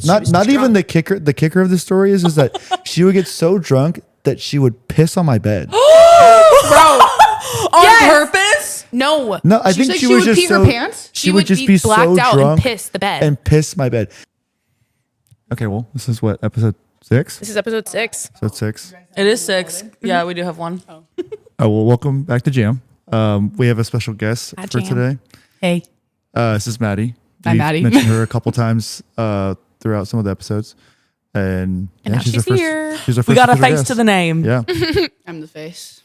not even the kicker. The kicker of the story is that she would get so drunk that she would piss on my bed. Bro. On purpose? No. I think she was would just pee her pants. She would just be blacked so out drunk and piss the bed. and piss my bed. Okay, well, this is what, episode 6? This is episode 6. Episode 6. It is 6. Yeah, we do have one. Oh, well, welcome back to Jam. We have a special guest for today. Hey. This is Maddie. Hi, Maddie. Mentioned her a couple times throughout some of the episodes. And now she's here. She's our first We got a official face guest. to the name. Yeah. I'm the face.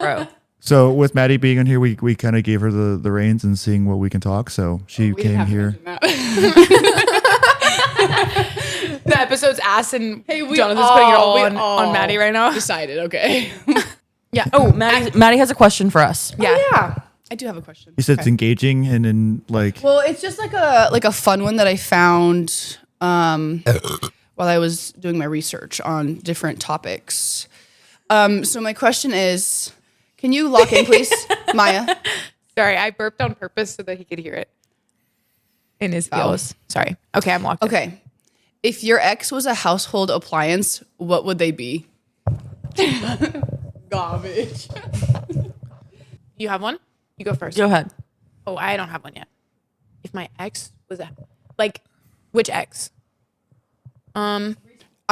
Bro. So with Maddie being on here, we kind of gave her the reins and seeing what we can talk. So she came here. The episode's ass and we Jonathan's all- putting it all we on, all on Maddie right now. Decided, okay. Yeah. Oh, Maddie has a question for us. Yeah. Yeah, I do have a question. You said it's engaging and in like. Well, it's just like a fun one that I found while I was doing my research on different topics. So my question is, can you lock in, please, Maya? Sorry, I burped on purpose so that he could hear it in his ears. Sorry. Okay, I'm locked. Okay. If your ex was a household appliance, what would they be? Garbage. You have one? You go first. Go ahead. Oh, I don't have one yet. If my ex was which ex? I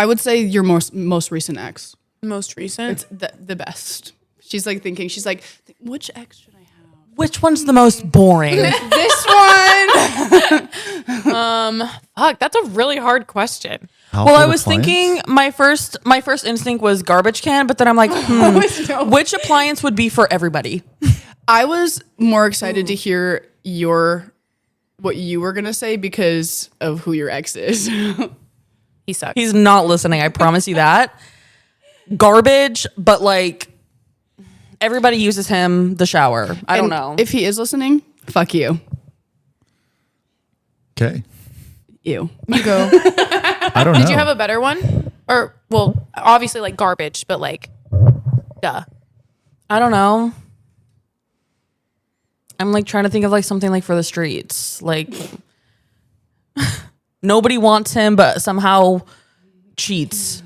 would say your most recent ex. Most recent. It's the best. She's like thinking. She's like, which ex should I have? Which one's the most boring? This one. Fuck, that's a really hard question. Well, I was thinking my first instinct was garbage can, but then I'm like, which appliance would be for everybody? I was more excited to hear what you were gonna say because of who your ex is. He sucks. He's not listening. I promise you that. Garbage, but like everybody uses him. The shower. I don't know. If he is listening. Fuck you. Okay. You go. I don't know. Did you have a better one? Or, well, obviously like garbage, but like, duh. I don't know. I'm like trying to think of like something like for the streets. Like nobody wants him, but somehow cheats.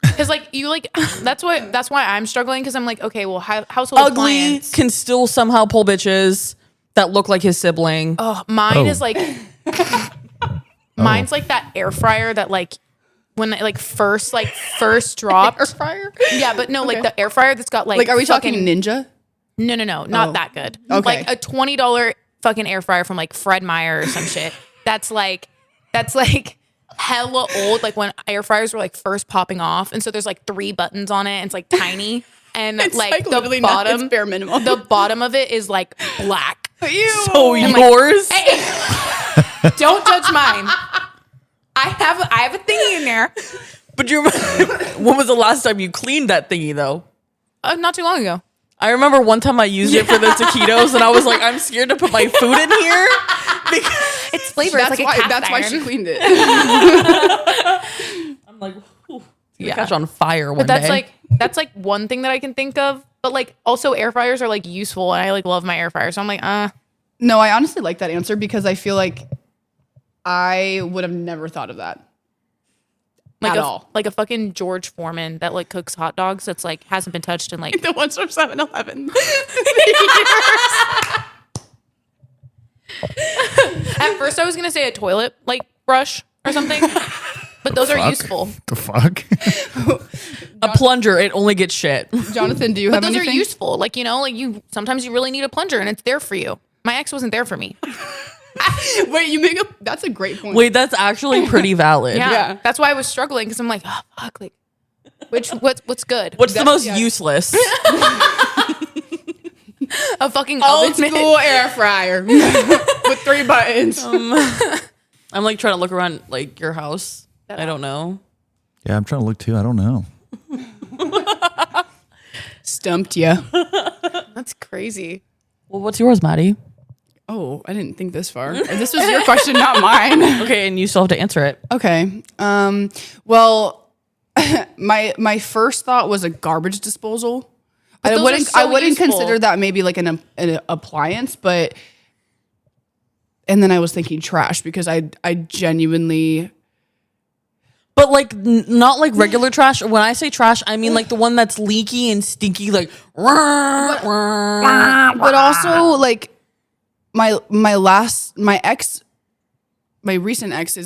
Because like you like that's why I'm struggling because I'm like, okay, well, household Ugly appliance. can still somehow pull bitches that look like his sibling. Oh, mine is like mine's like that air fryer that like when it like first dropped. Air fryer? Yeah, but no, like the air fryer that's got like Are we talking fucking- Ninja? No, not that good. Okay. Like a $20 fucking air fryer from like Fred Meyer or some shit. That's like hella old. Like when air fryers were like first popping off, and so there's like 3 buttons on it. And it's like tiny, and It's like the literally bottom, it's bare minimum. the bottom of it is like black. Ew. So yours? Don't judge mine. I have a thingy in there. But you remember, when was the last time you cleaned that thingy though? Not too long ago. I remember one time I used it for the taquitos, and I was like, I'm scared to put my food in here because It's flavor. That's it's like why. a cast That's why iron. she cleaned it. I'm like, ooh, it's gonna catch on fire one But that's day. that's like one thing that I can think of. But like also air fryers are like useful, and I like love my air fryer. So I'm like, No, I honestly like that answer because I feel like I would have never thought of that. like At a, all. like a fucking George Foreman that like cooks hot dogs. That's like hasn't been touched in like The ones from 7-Eleven. At first, I was gonna say a toilet like brush or something, but those are useful. The fuck? a plunger, it only gets shit. Jonathan, do you But have those anything? are useful. Like like you sometimes you really need a plunger, and it's there for you. My ex wasn't there for me. Wait, you make that's a great point. Wait, that's actually pretty valid. Yeah, that's why I was struggling because I'm like, oh fuck, like what's good? What's the most useless? A fucking Old oven mitt. school air fryer with 3 buttons. I'm like trying to look around like your house. I don't know. Yeah, I'm trying to look too. I don't know. Stumped you. That's crazy. Well, what's yours, Maddie? Oh, I didn't think this far. This was your question, not mine. Okay, and you still have to answer it. Okay. Well, my first thought was a garbage disposal. I those wouldn't are so useful. consider that maybe like an appliance, but And then I was thinking trash because I genuinely. But like not like regular trash. When I say trash, I mean like the one that's leaky and stinky, like. But also like my recent ex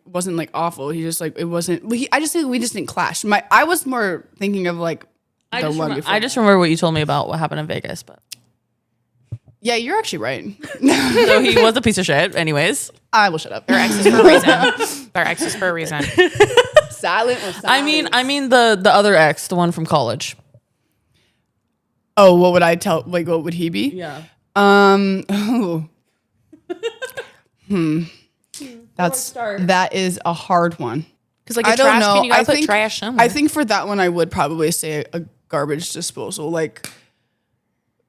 wasn't like awful. He just like it wasn't. I just think we just didn't clash. I was more thinking of like the one before. I just remember what you told me about what happened in Vegas, but Yeah, you're actually right. so he was a piece of shit. Anyways, I will shut up. They're exes for a reason. They're exes for a reason. Silent or silent? I mean the other ex, the one from college. Oh, what would I tell? Like, what would he be? Yeah. Oh. That is a hard one. Because like I a don't trash know. can, you gotta put trash somewhere. I think for that one, I would probably say a garbage disposal. Like,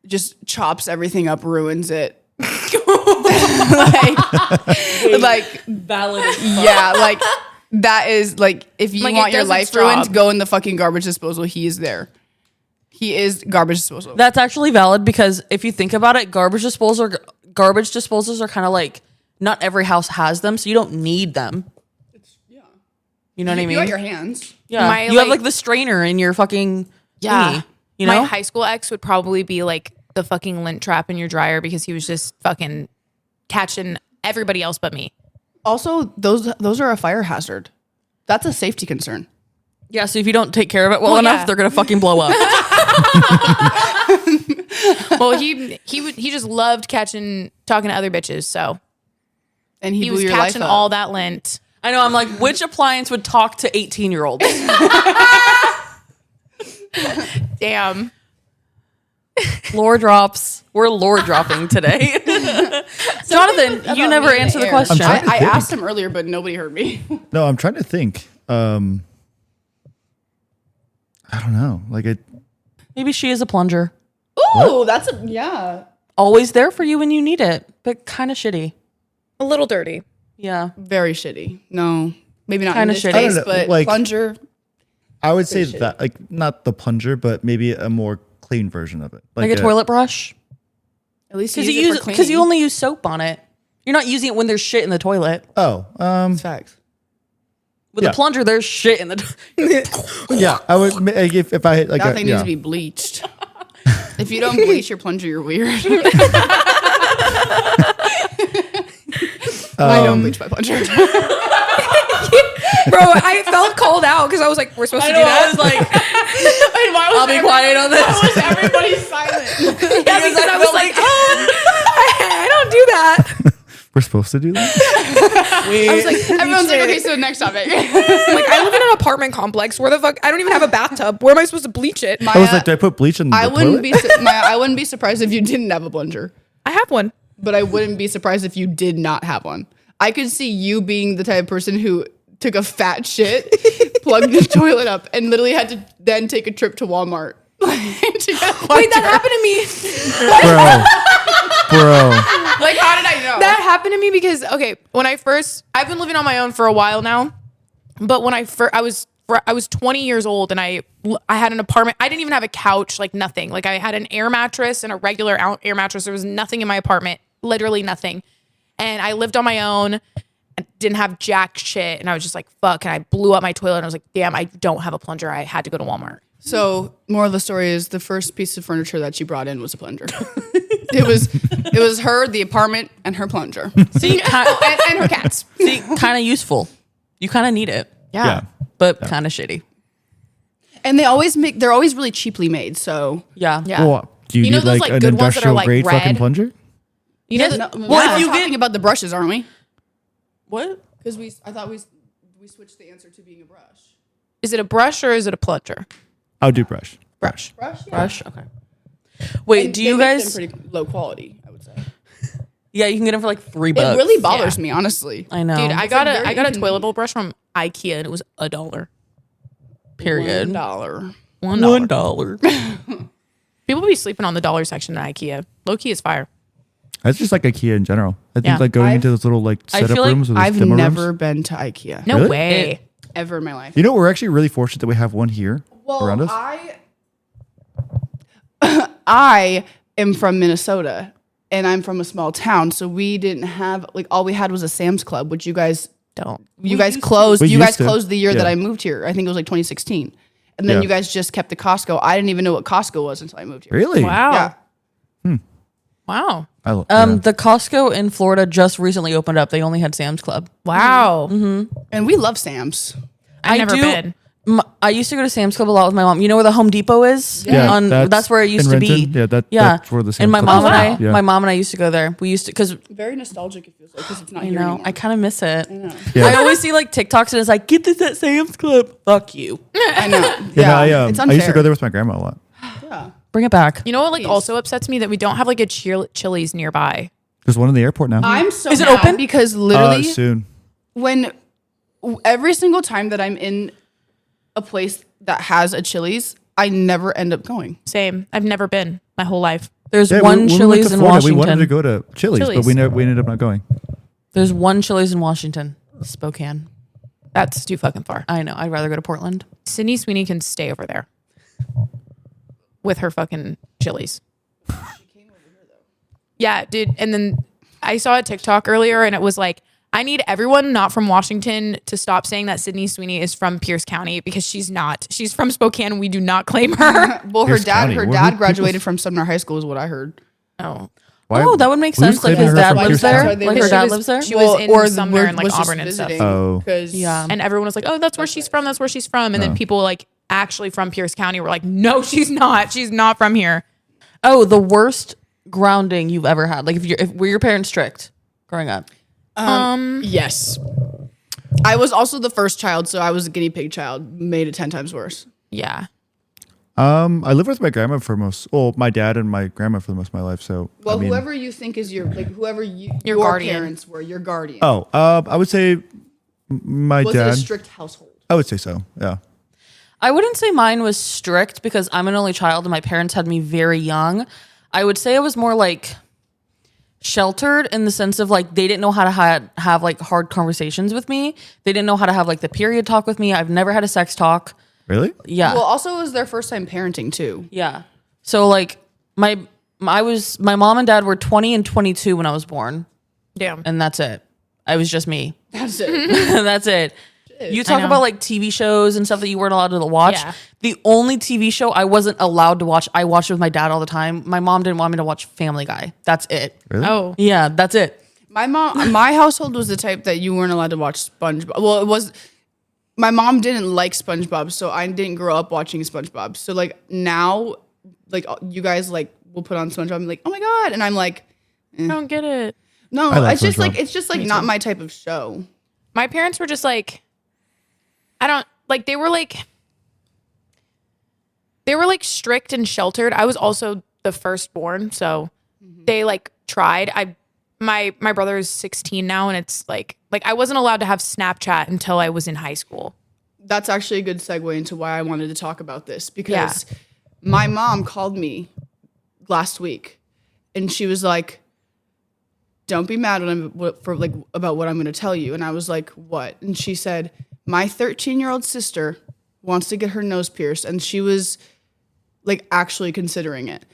just chops everything up, ruins it. like Valid. yeah, like that is like if you Like, want it your does life its ruined, job. go in the fucking garbage disposal. He is there. He is garbage disposal. That's actually valid because if you think about it, garbage disposals are kind of like not every house has them, so you don't need them. You know what I mean? You got your hands. Yeah. My, You have like- like the strainer in your fucking thingy, you My know? high school ex would probably be like the fucking lint trap in your dryer because he was just fucking catching everybody else but me. Also, those are a fire hazard. That's a safety concern. Yeah, so if you don't take care of it well Well, enough, yeah. they're gonna fucking blow up. Well, he just loved talking to other bitches, so And he he blew was your life catching up. all that lint. I know, I'm like, which appliance would talk to 18-year-olds? Damn. Lore drops. We're lore dropping today. Jonathan, you never answered the question. trying to I think. asked him earlier, but nobody heard me. No, I'm trying to think. I don't know. Like it. Maybe she is a plunger. Ooh, that's a yeah. Always there for you when you need it, but kind of shitty. A little dirty. Yeah. Very shitty. No, maybe not Kinda in this shitty. case, I don't know, but like- plunger. I would say shitty. that, like, not the plunger, but maybe a more clean version of it, Like a toilet brush. At least Because use it for because you cleaning. only use soap on it. You're not using it when there's shit in the toilet. Oh, Facts. With Yeah. a plunger, there's shit in the yeah. I would like if I had like That thing yeah. needs to be bleached. If you don't bleach your plunger, you're weird. I don't bleach my plunger. Bro, I felt called out because I was like, we're supposed to do that. I was like, I'll be quiet on this. Everybody silent. Yeah, because I was like, I don't do that. We're supposed to do that. I was like, Everyone's like, okay, so next topic. like, I live in an apartment complex. Where the fuck? I don't even have a bathtub. Where am I supposed to bleach it? I was like, do I put bleach in the I toilet? wouldn't be I wouldn't be surprised if you didn't have a plunger, I have one. but I wouldn't be surprised if you did not have one. I could see you being the type of person who took a fat shit, plugged the toilet up, and literally had to then take a trip to Walmart. to get a Wait, that plunger. happened to me. bro. Like, how did I know? That happened to me because I've been living on my own for a while now, but when I was 20 years old and I had an apartment. I didn't even have a couch, like nothing. Like I had an air mattress and a regular air mattress. There was nothing in my apartment, literally nothing. And I lived on my own and didn't have jack shit. And I was just like, fuck. And I blew up my toilet and I was like, damn, I don't have a plunger. I had to go to Walmart. So, moral of the story is the first piece of furniture that she brought in was a plunger. it was her, the apartment, and her plunger, See, and her cats. see, kind of useful. You kind of need it, Yeah. but kind of shitty. And they're always really cheaply made. So, Yeah. Yeah. Well, do you You know need those, like like, an good ones that are, industrial like, grade fucking red? plunger? You know, Yes. the- Well, if we're you talking get about the brushes, aren't we? what? Because I thought we switched the answer to being a brush. is it a brush or is it a plunger? I'll do brush. Brush. Brush, yeah. Brush. Okay. Wait, do you They make guys? them pretty low quality? I would say. Yeah, you can get them for like $3. It really bothers me, honestly. I know. Dude, I got very a toilet inconvenient. bowl brush from IKEA and it was $1. period. $1. $1. People be sleeping on the dollar section at IKEA. Low key is fire. That's just like IKEA in general. I think Yeah. like going I've- into those little like I setup feel like rooms. Or those I've demo never rooms. been to IKEA. No Really? way. Ever in my life. You know, we're actually really fortunate that we have one here around us. I am from Minnesota, and I'm from a small town, so we didn't have like all we had was a Sam's Club, which you guys Don't. closed. We You guys used to. closed the year that Yeah. I moved here. I think it was like 2016, and then Yeah. you guys just kept the Costco. I didn't even know what Costco was until I moved here. Really? Wow. Yeah. Wow. The Costco in Florida just recently opened up. They only had Sam's Club. Wow. And we love Sam's. I've never been. I used to go to Sam's Club a lot with my mom. You know where the Home Depot is? Yeah, That's where it used in to be. Renton? Yeah, that's where the Sam's and my Club mom is. and I, Yeah. my mom and I used to go there. We used to because Very nostalgic. It feels like because it's not I here know anymore. I kind of miss it. Yeah. I always see like TikToks and it's like get this at Sam's Club. Fuck you. I know. Yeah, Yeah, no, it's I unfair. used to go there with my grandma a lot. Yeah. Bring it back. You know what like also upsets me that we don't have like a Chili's nearby. There's one in the airport now. I'm so Is it mad open? because literally Soon. when every single time that I'm in a place that has a Chili's, I never end up going. Same. I've never been my whole life. There's Yeah, one when we went Chili's to in Florida, Washington. We wanted to go to Chili's, but Chili's. we ended up not going. There's one Chili's in Washington, Spokane. That's too fucking far. I know. I'd rather go to Portland. Sydney Sweeney can stay over there with her fucking Chili's. Yeah, dude. And then I saw a TikTok earlier and it was like, I need everyone not from Washington to stop saying that Sydney Sweeney is from Pierce County because she's not. She's from Spokane. We do not claim her. Well, her Pierce County. dad Where do graduated people- from Sumner High School is what I heard. Oh. Oh, that would make Who's sense. Like claiming his her dad from lives Pierce there. County? Like Because her she dad was- lives there. she was in Sumner were- and like was just Auburn and stuff. visiting, Oh. 'cause- Yeah. And everyone was like, oh, that's where she's from. That's where she's from. And then people like actually from Pierce County were like, no, she's not. She's not from here. Oh, the worst grounding you've ever had. Like if were your parents strict growing up? Yes. I was also the first child, so I was a guinea pig child. Made it 10 times worse. Yeah. I lived with my grandma my dad and my grandma for the most of my life. So, Well, I mean, whoever you think is your your guardian. parents were, your guardian. I would say my was it dad. a strict household? I would say so. Yeah. I wouldn't say mine was strict because I'm an only child and my parents had me very young. I would say it was more like sheltered in the sense of like they didn't know how to have like hard conversations with me. They didn't know how to have like the period talk with me. I've never had a sex talk. Really? Yeah. Well, also it was their first time parenting too. Yeah. So like my mom and dad were 20 and 22 when I was born, Damn. and that's it. I was just me. That's it. That's it. You talk know. about like TV shows and stuff that you weren't allowed to watch. Yeah. The only TV show I wasn't allowed to watch, I watched with my dad all the time. My mom didn't want me to watch Family Guy. That's it. Really? Oh. Yeah, that's it. My household was the type that you weren't allowed to watch SpongeBob. Well, it was. My mom didn't like SpongeBob, so I didn't grow up watching SpongeBob. So like now, like you guys like will put on SpongeBob. I'm like, oh my god, and I'm like, I don't get it. no, I like it's just SpongeBob. like not my type of show. My parents were just like, I don't like they were like strict and sheltered. I was also the firstborn, so they like tried. My brother is 16 now, and it's like I wasn't allowed to have Snapchat until I was in high school. That's actually a good segue into why I wanted to talk about this because my mom called me last week and she was like, don't be mad about what I'm going to tell you. And I was like, what? And she said, my 13-year-old sister wants to get her nose pierced. And she was like actually considering it.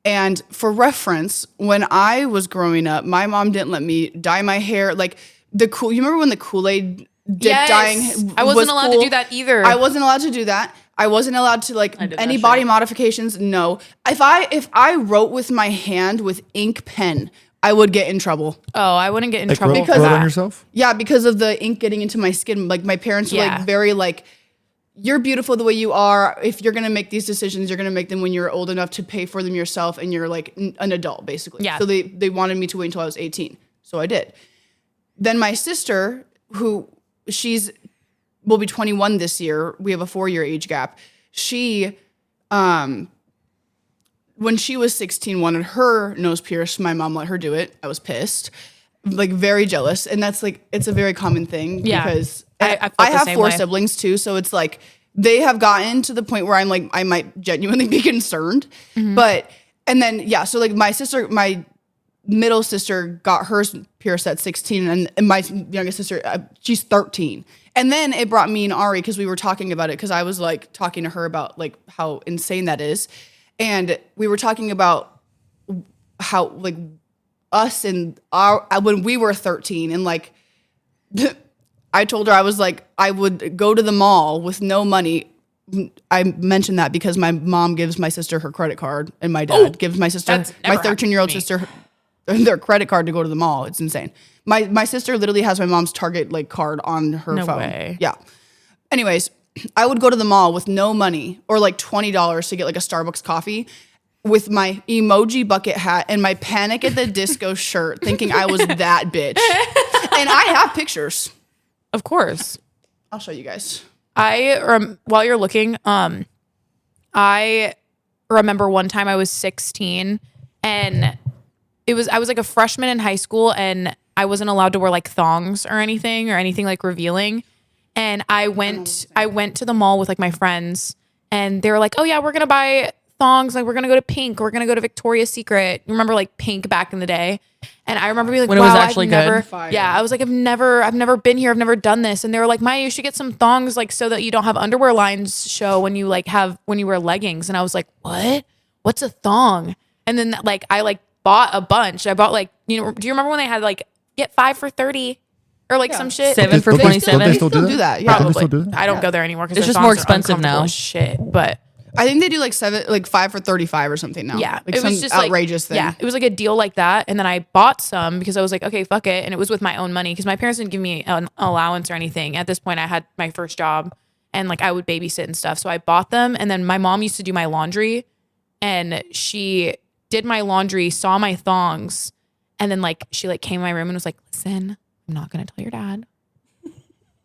And for reference, when I was growing up, my mom didn't let me dye my hair. Like you remember when the Kool-Aid dip dyeing I wasn't was allowed cool? to do that either. I wasn't allowed to do that. I wasn't allowed to like did any that body shit. modifications. No. If I wrote with my hand with ink pen, I would get in trouble. Oh, I wouldn't get in Like trouble wrote for on that. yourself? Yeah, because of the ink getting into my skin. Like my parents were Yeah. like very like, you're beautiful the way you are. If you're gonna make these decisions, you're gonna make them when you're old enough to pay for them yourself and you're like an adult, basically. Yeah. So they wanted me to wait until I was 18. So I did. Then my sister, who will be 21 this year. We have a 4-year age gap. She, when she was 16, wanted her nose pierced. My mom let her do it. I was pissed, like very jealous. And that's like, it's a very common thing Yeah. because I felt I the have same 4 way. siblings too. So it's like, they have gotten to the point where I'm like, I might genuinely be concerned. But, and then, yeah, so like my middle sister got hers pierced at 16 and my youngest sister, she's 13. And then it brought me and Ari because we were talking about it because I was like talking to her about like how insane that is. And we were talking about how like us and our when we were 13, and like I told her I was like I would go to the mall with no money. I mentioned that because my mom gives my sister her credit card, and my dad gives my sister, that's never my 13-year-old happened to me. sister, their credit card to go to the mall. It's insane. My sister literally has my mom's Target like card on her No phone. way. Yeah. Anyways, I would go to the mall with no money or like $20 to get like a Starbucks coffee with my emoji bucket hat and my Panic at the Disco shirt, thinking I was that bitch. And I have pictures. Of course. I'll show you guys. While you're looking, I remember one time I was 16 and I was like a freshman in high school and I wasn't allowed to wear like thongs or anything like revealing. And I went to the mall with like my friends and they were like, oh yeah, we're going to buy thongs. Like we're going to go to Pink. We're going to go to Victoria's Secret. You remember like Pink back in the day? And I remember being like, When it wow, was actually I've good? never, Fire. yeah, I was like, I've never been here. I've never done this. And they were like, Maya, you should get some thongs like so that you don't have underwear lines show when you wear leggings. And I was like, what? What's a thong? And then like, I like bought a bunch. I bought like, do you remember when they had like get 5 for 30 or like some shit? 7 for Don't they still- 27. don't they still do that? Yeah. Don't they Probably. still do that? I don't go there anymore because It's just more expensive now. Shit, but I think they do like 5 for 35 or something now. yeah, Like it some was just outrageous like, thing. Yeah, it was like a deal like that, and then I bought some because I was like, okay, fuck it, and it was with my own money because my parents didn't give me an allowance or anything. At this point, I had my first job, and like I would babysit and stuff, so I bought them. And then my mom used to do my laundry, and she did my laundry, saw my thongs, and then like she like came in my room and was like, listen, I'm not gonna tell your dad.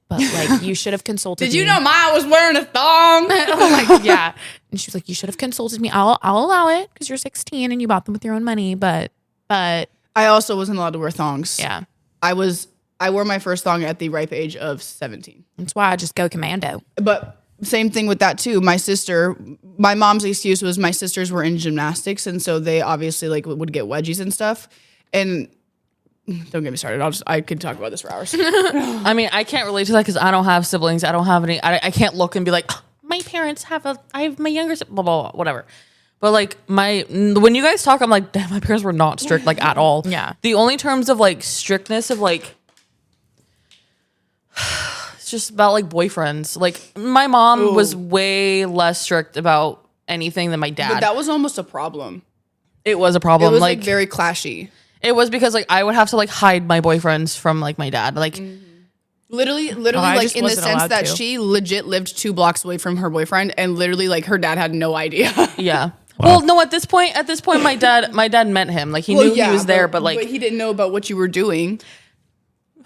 But like you should have consulted Did you me. know Maya was wearing a thong? I'm like, yeah. And she was like, you should have consulted me. I'll allow it because you're 16 and you bought them with your own money. But I also wasn't allowed to wear thongs. yeah, I wore my first thong at the ripe age of 17. that's why I just go commando. But same thing with that too. My mom's excuse was my sisters were in gymnastics, and so they obviously like would get wedgies and stuff. And don't get me started. I could talk about this for hours. I mean, I can't relate to that because I don't have siblings. I don't have any. I can't look and be like, "Oh, my parents I have my younger blah, blah, blah, whatever. But like when you guys talk, I'm like, damn, my parents were not strict like at all. Yeah. The only terms of like strictness of like, it's just about like boyfriends. Like my mom was way less strict about anything than my dad. But that was almost a problem. It was a It problem. was like very clashy. it was because like I would have to like hide my boyfriends from like my dad. Like Literally, I like just in the wasn't sense allowed that to. she legit lived 2 blocks away from her boyfriend, and literally like her dad had no idea. yeah. Well, no. At this point, my dad met him. Like he knew he was there, but like he didn't know about what you were doing.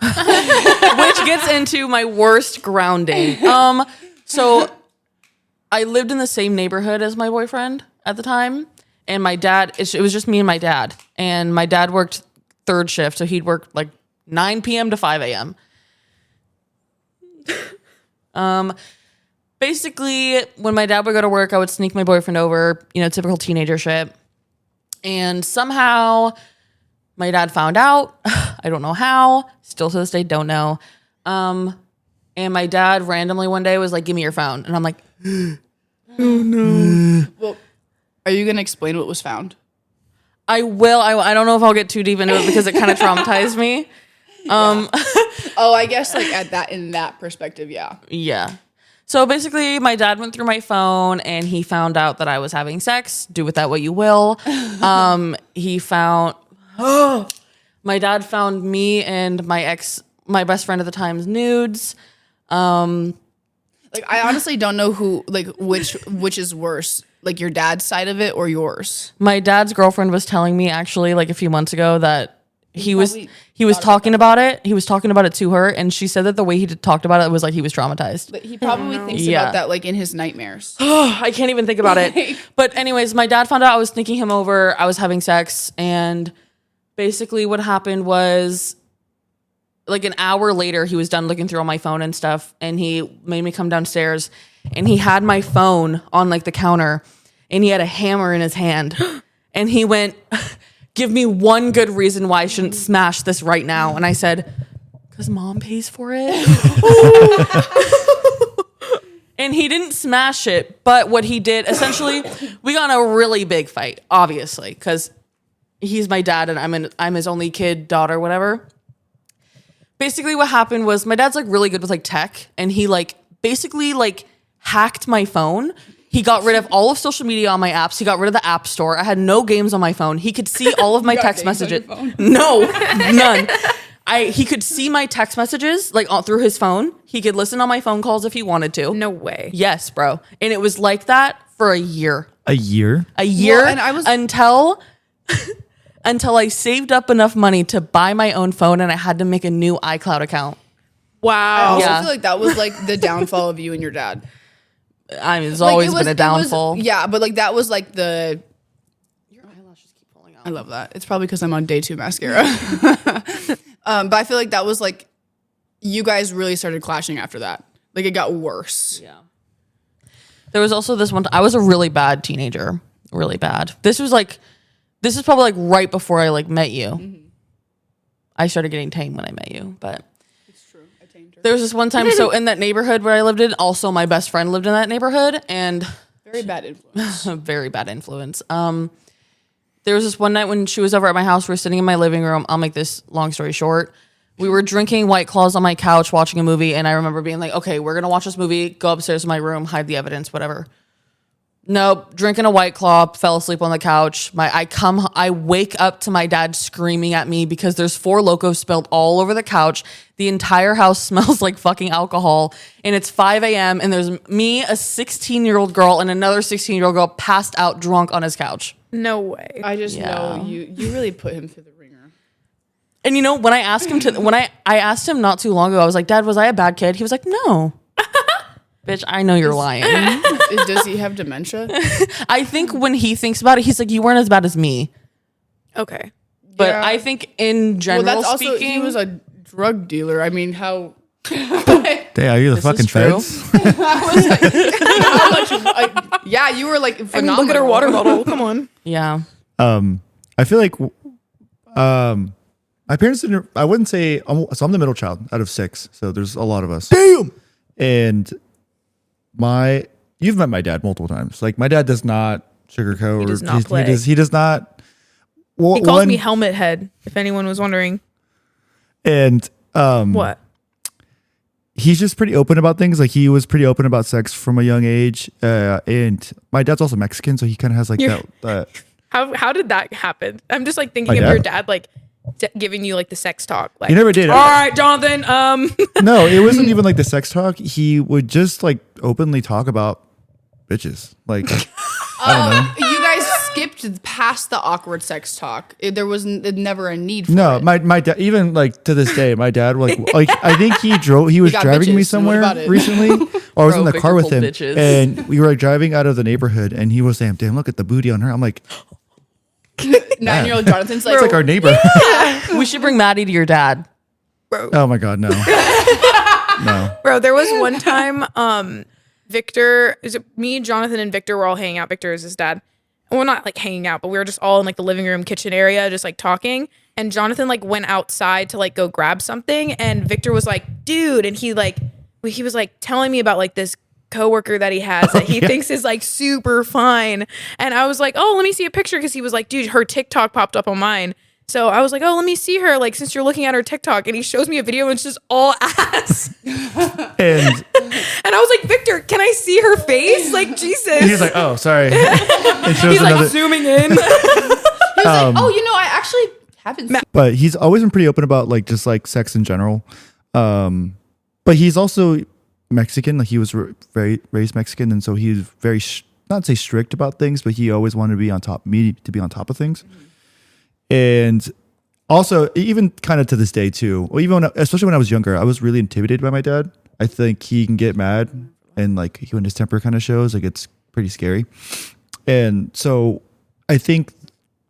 which gets into my worst grounding. So I lived in the same neighborhood as my boyfriend at the time, and my dad. It was just me and my dad, and my dad worked third shift, so he'd work like 9 p.m. to 5 a.m. Basically, when my dad would go to work, I would sneak my boyfriend over, typical teenager shit. And somehow my dad found out. I don't know how. Still to this day, don't know. And my dad randomly one day was like, give me your phone. And I'm like, Well, are you gonna explain what was found? I will. I don't know if I'll get too deep into it because it kind of traumatized me. Oh, I guess like in that perspective, yeah. Yeah. So basically, my dad went through my phone and he found out that I was having sex. Do with that what you will. He found. My dad found me and my best friend at the time's nudes. Like I honestly don't know which is worse, like your dad's side of it or yours. My dad's girlfriend was telling me actually like a few months ago that he was probably talking about it. He was talking about it to her, and she said that the way he talked about it was like he was traumatized. But he probably thinks Yeah. about that like in his nightmares. I can't even think about it. But anyways, my dad found out I was sneaking him over. I was having sex, and basically what happened was like an hour later, he was done looking through all my phone and stuff, and he made me come downstairs, and he had my phone on like the counter, and he had a hammer in his hand, and he went, give me one good reason why I shouldn't smash this right now. And I said, because mom pays for it. And he didn't smash it, but what he did, essentially, we got in a really big fight, obviously, because he's my dad and I'm his only kid, daughter, whatever. Basically what happened was my dad's like really good with like tech, and he like basically like hacked my phone. He got rid of all of social media on my apps. He got rid of the app store. I had no games on my phone. He could see all of my text messages. No, none. He could see my text messages like through his phone. He could listen on my phone calls if he wanted to. No way. Yes, bro. And it was like that for a year. A year? A year, Well, and I was- until I saved up enough money to buy my own phone, and I had to make a new iCloud account. I Wow. also Yeah. feel like that was like the downfall of you and your dad. I mean, there's Like, always it was- been a it was- downfall. yeah, but like that was like the. Your eyelashes keep falling out. I love that. It's probably because I'm on day 2 mascara. But I feel like that was like, you guys really started clashing after that. Like it got worse. Yeah. There was also this one. I was a really bad teenager. Really bad. This is probably like right before I like met you. Mm-hmm. I started getting tame when I met you, but It's true. I tamed her. there was this one time. So in that neighborhood where I lived in, also my best friend lived in that neighborhood, and Very bad influence. a very bad influence. There was this one night when she was over at my house. We were sitting in my living room. I'll make this long story short. We were drinking White Claws on my couch, watching a movie, and I remember being like, okay, we're going to watch this movie, go upstairs to my room, hide the evidence, whatever. Nope, drinking a White Claw, fell asleep on the couch. I wake up to my dad screaming at me because there's 4 Locos spilled all over the couch. The entire house smells like fucking alcohol, and it's 5 a.m. and there's me, a 16-year-old girl, and another 16-year-old girl passed out drunk on his couch. No way. I just Yeah. know you really put him through the ringer. And you know, when I asked him I asked him not too long ago, I was like, Dad, was I a bad kid? He was like, no. Bitch, I know you're lying. Does he have dementia? I think when he thinks about it, he's like, you weren't as bad as me. Okay. But Yeah. I think in general Well, that's also speaking, he was a drug dealer. I mean, how? Damn, are you the fucking is true. feds? how much? Yeah, you were like I mean, phenomenal. look at her water bottle. Come on. yeah. I feel like my parents didn't. I wouldn't say. So I'm the middle child out of 6. So there's a lot of us. Damn. And you've met my dad multiple times. Like my dad does not sugarcoat. He does not play. He does not. Well, He calls me helmet head, if anyone was wondering. And What? he's just pretty open about things. Like he was pretty open about sex from a young age. And my dad's also Mexican, so he kind of has like that. How did that happen? I'm just like thinking My of dad? your dad like giving you like the sex talk. Like, He never did. all right, Jonathan. No, it wasn't even like the sex talk. He would just like openly talk about bitches. Like I don't know. You guys skipped past the awkward sex talk. There was never a need for No, it. my dad, even like to this day, my dad like I think he was got driving me bitches, and what somewhere about it? recently, or I was Bro, in the car Victor with pulled him, bitches. and we were like driving out of the neighborhood, and he was saying, "Damn, look at the booty on her." I'm like, 9-year-old Jonathan's like, it's like our neighbor. We should bring Maddie to your dad. Oh my god, no, no. Bro, there was one time, Victor, is it me, Jonathan, and Victor were all hanging out. Victor is his dad. Well, not like hanging out, but we were just all in like the living room, kitchen area, just like talking. And Jonathan like went outside to like go grab something. And Victor was like, dude. And he was like telling me about like this coworker that he has that he thinks is like super fine. And I was like, oh, let me see a picture. Cause he was like, dude, her TikTok popped up on mine. So I was like, oh, let me see her. Like, since you're looking at her TikTok, and he shows me a video and it's just all ass. And And I was like, Victor, can I see her face? Like, Jesus. he's like, "Oh, sorry." It shows He's like another, zooming in. he was like, oh, I actually haven't seen but he's always been pretty open about like just like sex in general. But he's also Mexican. Like he was raised Mexican, and so he's very not say strict about things, but he always wanted to be on top of things. And also, even kind of to this day too, well, even especially when I was younger, I was really intimidated by my dad. I think he can get mad, and like when his temper kind of shows, like it's pretty scary. And so I think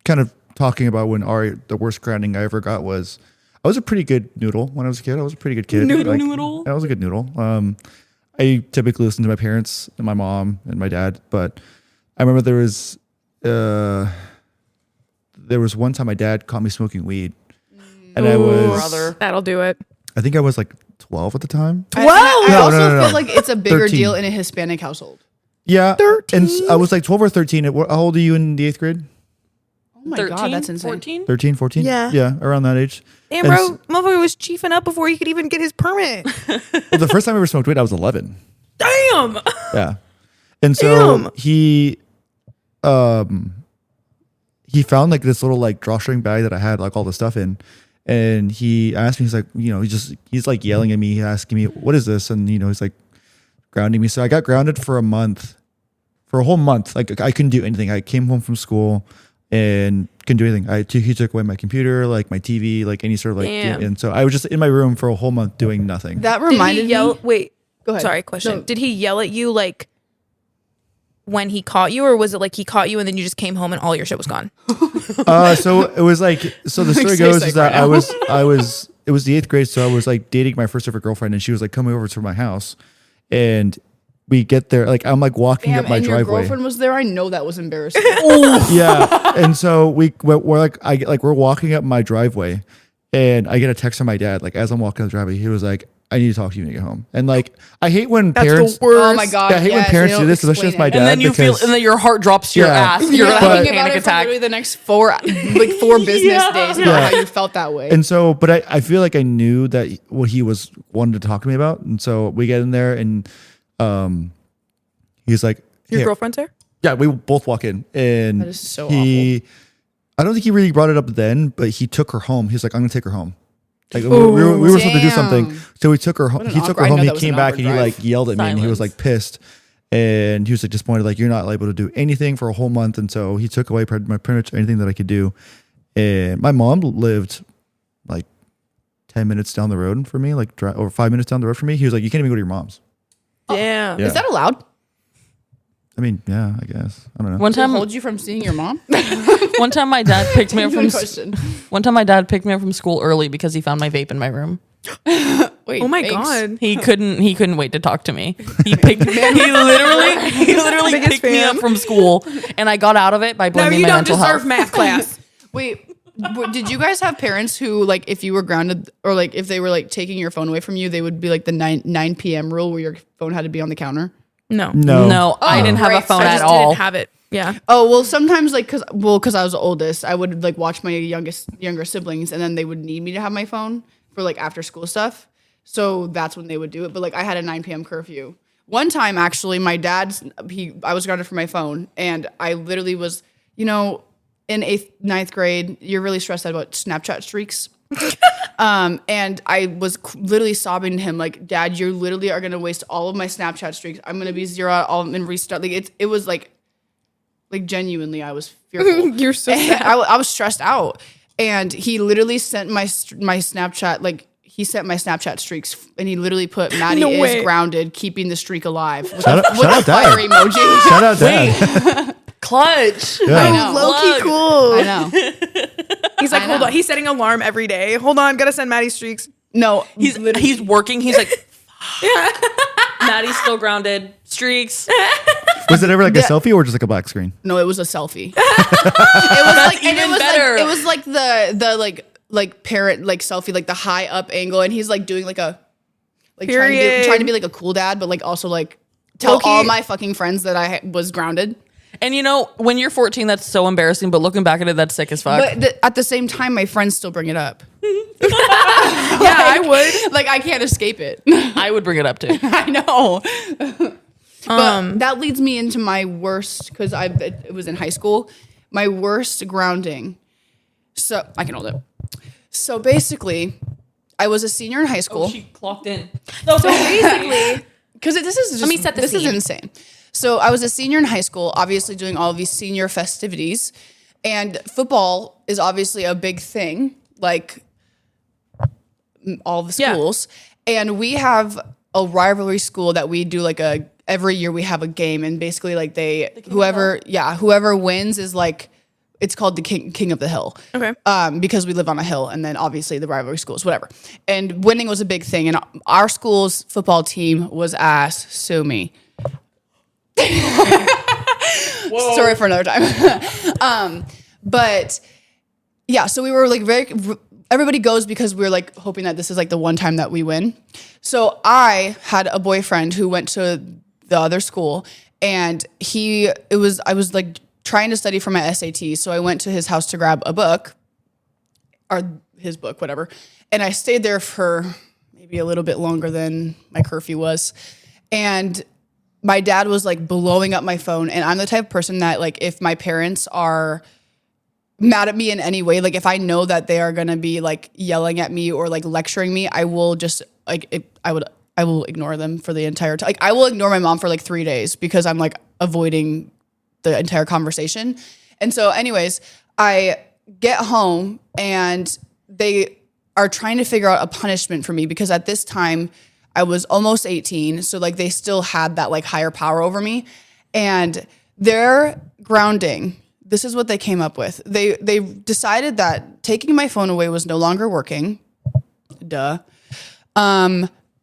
kind of talking about when the worst grounding I ever got was I was a pretty good noodle when I was a kid. I was a pretty good kid. Noodle. I was a good noodle. I typically listened to my parents and my mom and my dad, but I remember there was one time my dad caught me smoking weed, and I That'll do it. I think I was like 12 at the time. I No, also no. feel like it's a bigger 13. deal in a Hispanic household. Yeah, and I was like 12 or 13. How old are you in the 8th grade? Oh my 13, God, that's insane. 14? 13, 14? Yeah. Yeah, around that age. Damn, And bro, motherfucker was chiefing up before he could even get his permit. well, the first time I ever smoked weed, I was 11. Damn. Yeah. And so Damn. he found like this little like drawstring bag that I had like all the stuff in. And he asked me, he's like, he's like yelling at me, asking me, what is this? And, he's like grounding me. So I got grounded for a whole month. Like I couldn't do anything. I came home from school and couldn't do anything. He took away my computer, like my TV, like any sort of like, Damn. and so I was just in my room for a whole month doing nothing. That Did he reminded yell? me. Wait, Go ahead. sorry, question. No. Did he yell at you like when he caught you, or was it like he caught you and then you just came home and all your shit was gone? So it was like, so the story Like, goes stay is that safe right it was the 8th grade. So I was like dating my first ever girlfriend and she was like coming over to my house and we get there. Like I'm like walking Damn, up my and your driveway. girlfriend was there. I know that was embarrassing. Yeah. And so we're we're walking up my driveway and I get a text from my dad. Like as I'm walking up the driveway, he was like, I need to talk to you when you get home. And like, I hate when That's parents, the worst. Oh my God. I hate when yes, parents they do don't this, especially explain with my it. dad. And then you feel, because- and then your heart drops to your Yeah. ass. You're You're gonna have a thinking about panic it for attack. literally the next 4 business days about how you felt that way. And so, but I feel like I knew that what he was wanted to talk to me about. And so we get in there and he's like, Your "Here." girlfriend's there? Yeah, we both walk in and That is so I don't think he really brought it up then, but he took her home. He's like, I'm gonna take her home. Like we were supposed to do something. Damn. So we took her home. What an He took awkward- her I home. know He that was came an back awkward and he drive. like yelled at me and he was Silence. like pissed. And he was like disappointed, like you're not able to do anything for a whole month. And so he took away pretty much anything that I could do. And my mom lived like 10 minutes down the road for me, like or 5 minutes down the road for me. He was like, you can't even go to your mom's. Damn. Yeah. Is that allowed? I mean, yeah, I guess. I don't know. One To time, hold you from seeing your mom? one time my dad picked me up from Good question. one time my dad picked me up from school early because he found my vape in my room. Wait, Oh my thanks. God. He couldn't wait to talk to me. He literally Biggest picked me fan. up from school, and I got out of it by No, blaming you my don't mental deserve health. math class. Wait, did you guys have parents who, like, if you were grounded or like if they were like taking your phone away from you, they would be like the 9 p.m. rule where your phone had to be on the counter? No. No. No, I didn't have a great. phone I at just all. didn't have it. Yeah. Oh, well, sometimes like cuz I was oldest, I would like watch my younger siblings and then they would need me to have my phone for like after school stuff. So that's when they would do it, but like I had a 9 p.m. curfew. One time actually my I was grounded for my phone and I literally was, in 8th, 9th grade, you're really stressed out about Snapchat streaks. And I was literally sobbing to him like, Dad, you literally are gonna waste all of my Snapchat streaks. I'm gonna be zero out all and restart. Like it was like genuinely, I was fearful. You're so And sad. I was stressed out, and he literally sent my Snapchat like. He sent my Snapchat streaks, and he literally put Maddie No is way. grounded, keeping the streak alive with Shout a, out- with shout a out, Dad. fire emoji. Shout out, Dad. Clutch. Yeah. I know. Low key Plug. cool. I know. He's like, I hold know. on. He's setting an alarm every day. Hold on, gotta send Maddie streaks. No, He's working. He's like, Maddie's still grounded. Streaks. Was it ever like a selfie or just like a black screen? No, it was a selfie. It was like, and it even was better. like, it was like the like parent like selfie, like the high up angle, and he's like doing like a like Period. trying to be like a cool dad, but like also like tell Low-key. all my fucking friends that I was grounded. And when you're 14, that's so embarrassing. But looking back at it, that's sick as fuck. But at the same time, my friends still bring it up. Yeah, I would. Like I can't escape it. I would bring it up too. I know. But that leads me into my worst because it was in high school. My worst grounding. So I can hold it. So basically, I was a senior in high school. She clocked in. So basically, because this is just, me set the this is scene. insane. So I was a senior in high school, obviously doing all of these senior festivities, and football is obviously a big thing, like all the Yeah. schools. And we have a rivalry school that we do like every year we have a game, and basically like whoever wins is like. It's called the King of the Hill. Okay. Because we live on a hill, and then obviously the rivalry schools, whatever. And winning was a big thing, and our school's football team was ass. Sue me. Story for another time. But yeah, so we were like everybody goes because we were like hoping that this is like the one time that we win. So I had a boyfriend who went to the other school, and I was like trying to study for my SAT. So I went to his house to grab a book, or his book, whatever. And I stayed there for maybe a little bit longer than my curfew was. And my dad was like blowing up my phone. And I'm the type of person that like, if my parents are mad at me in any way, like if I know that they are going to be like yelling at me or like lecturing me, I will just like, I will ignore them for the entire time. Like I will ignore my mom for like 3 days because I'm like avoiding the entire conversation. And so anyways, I get home and they are trying to figure out a punishment for me because at this time I was almost 18. So like they still had that like higher power over me, and their grounding. This is what they came up with. They decided that taking my phone away was no longer working. Duh.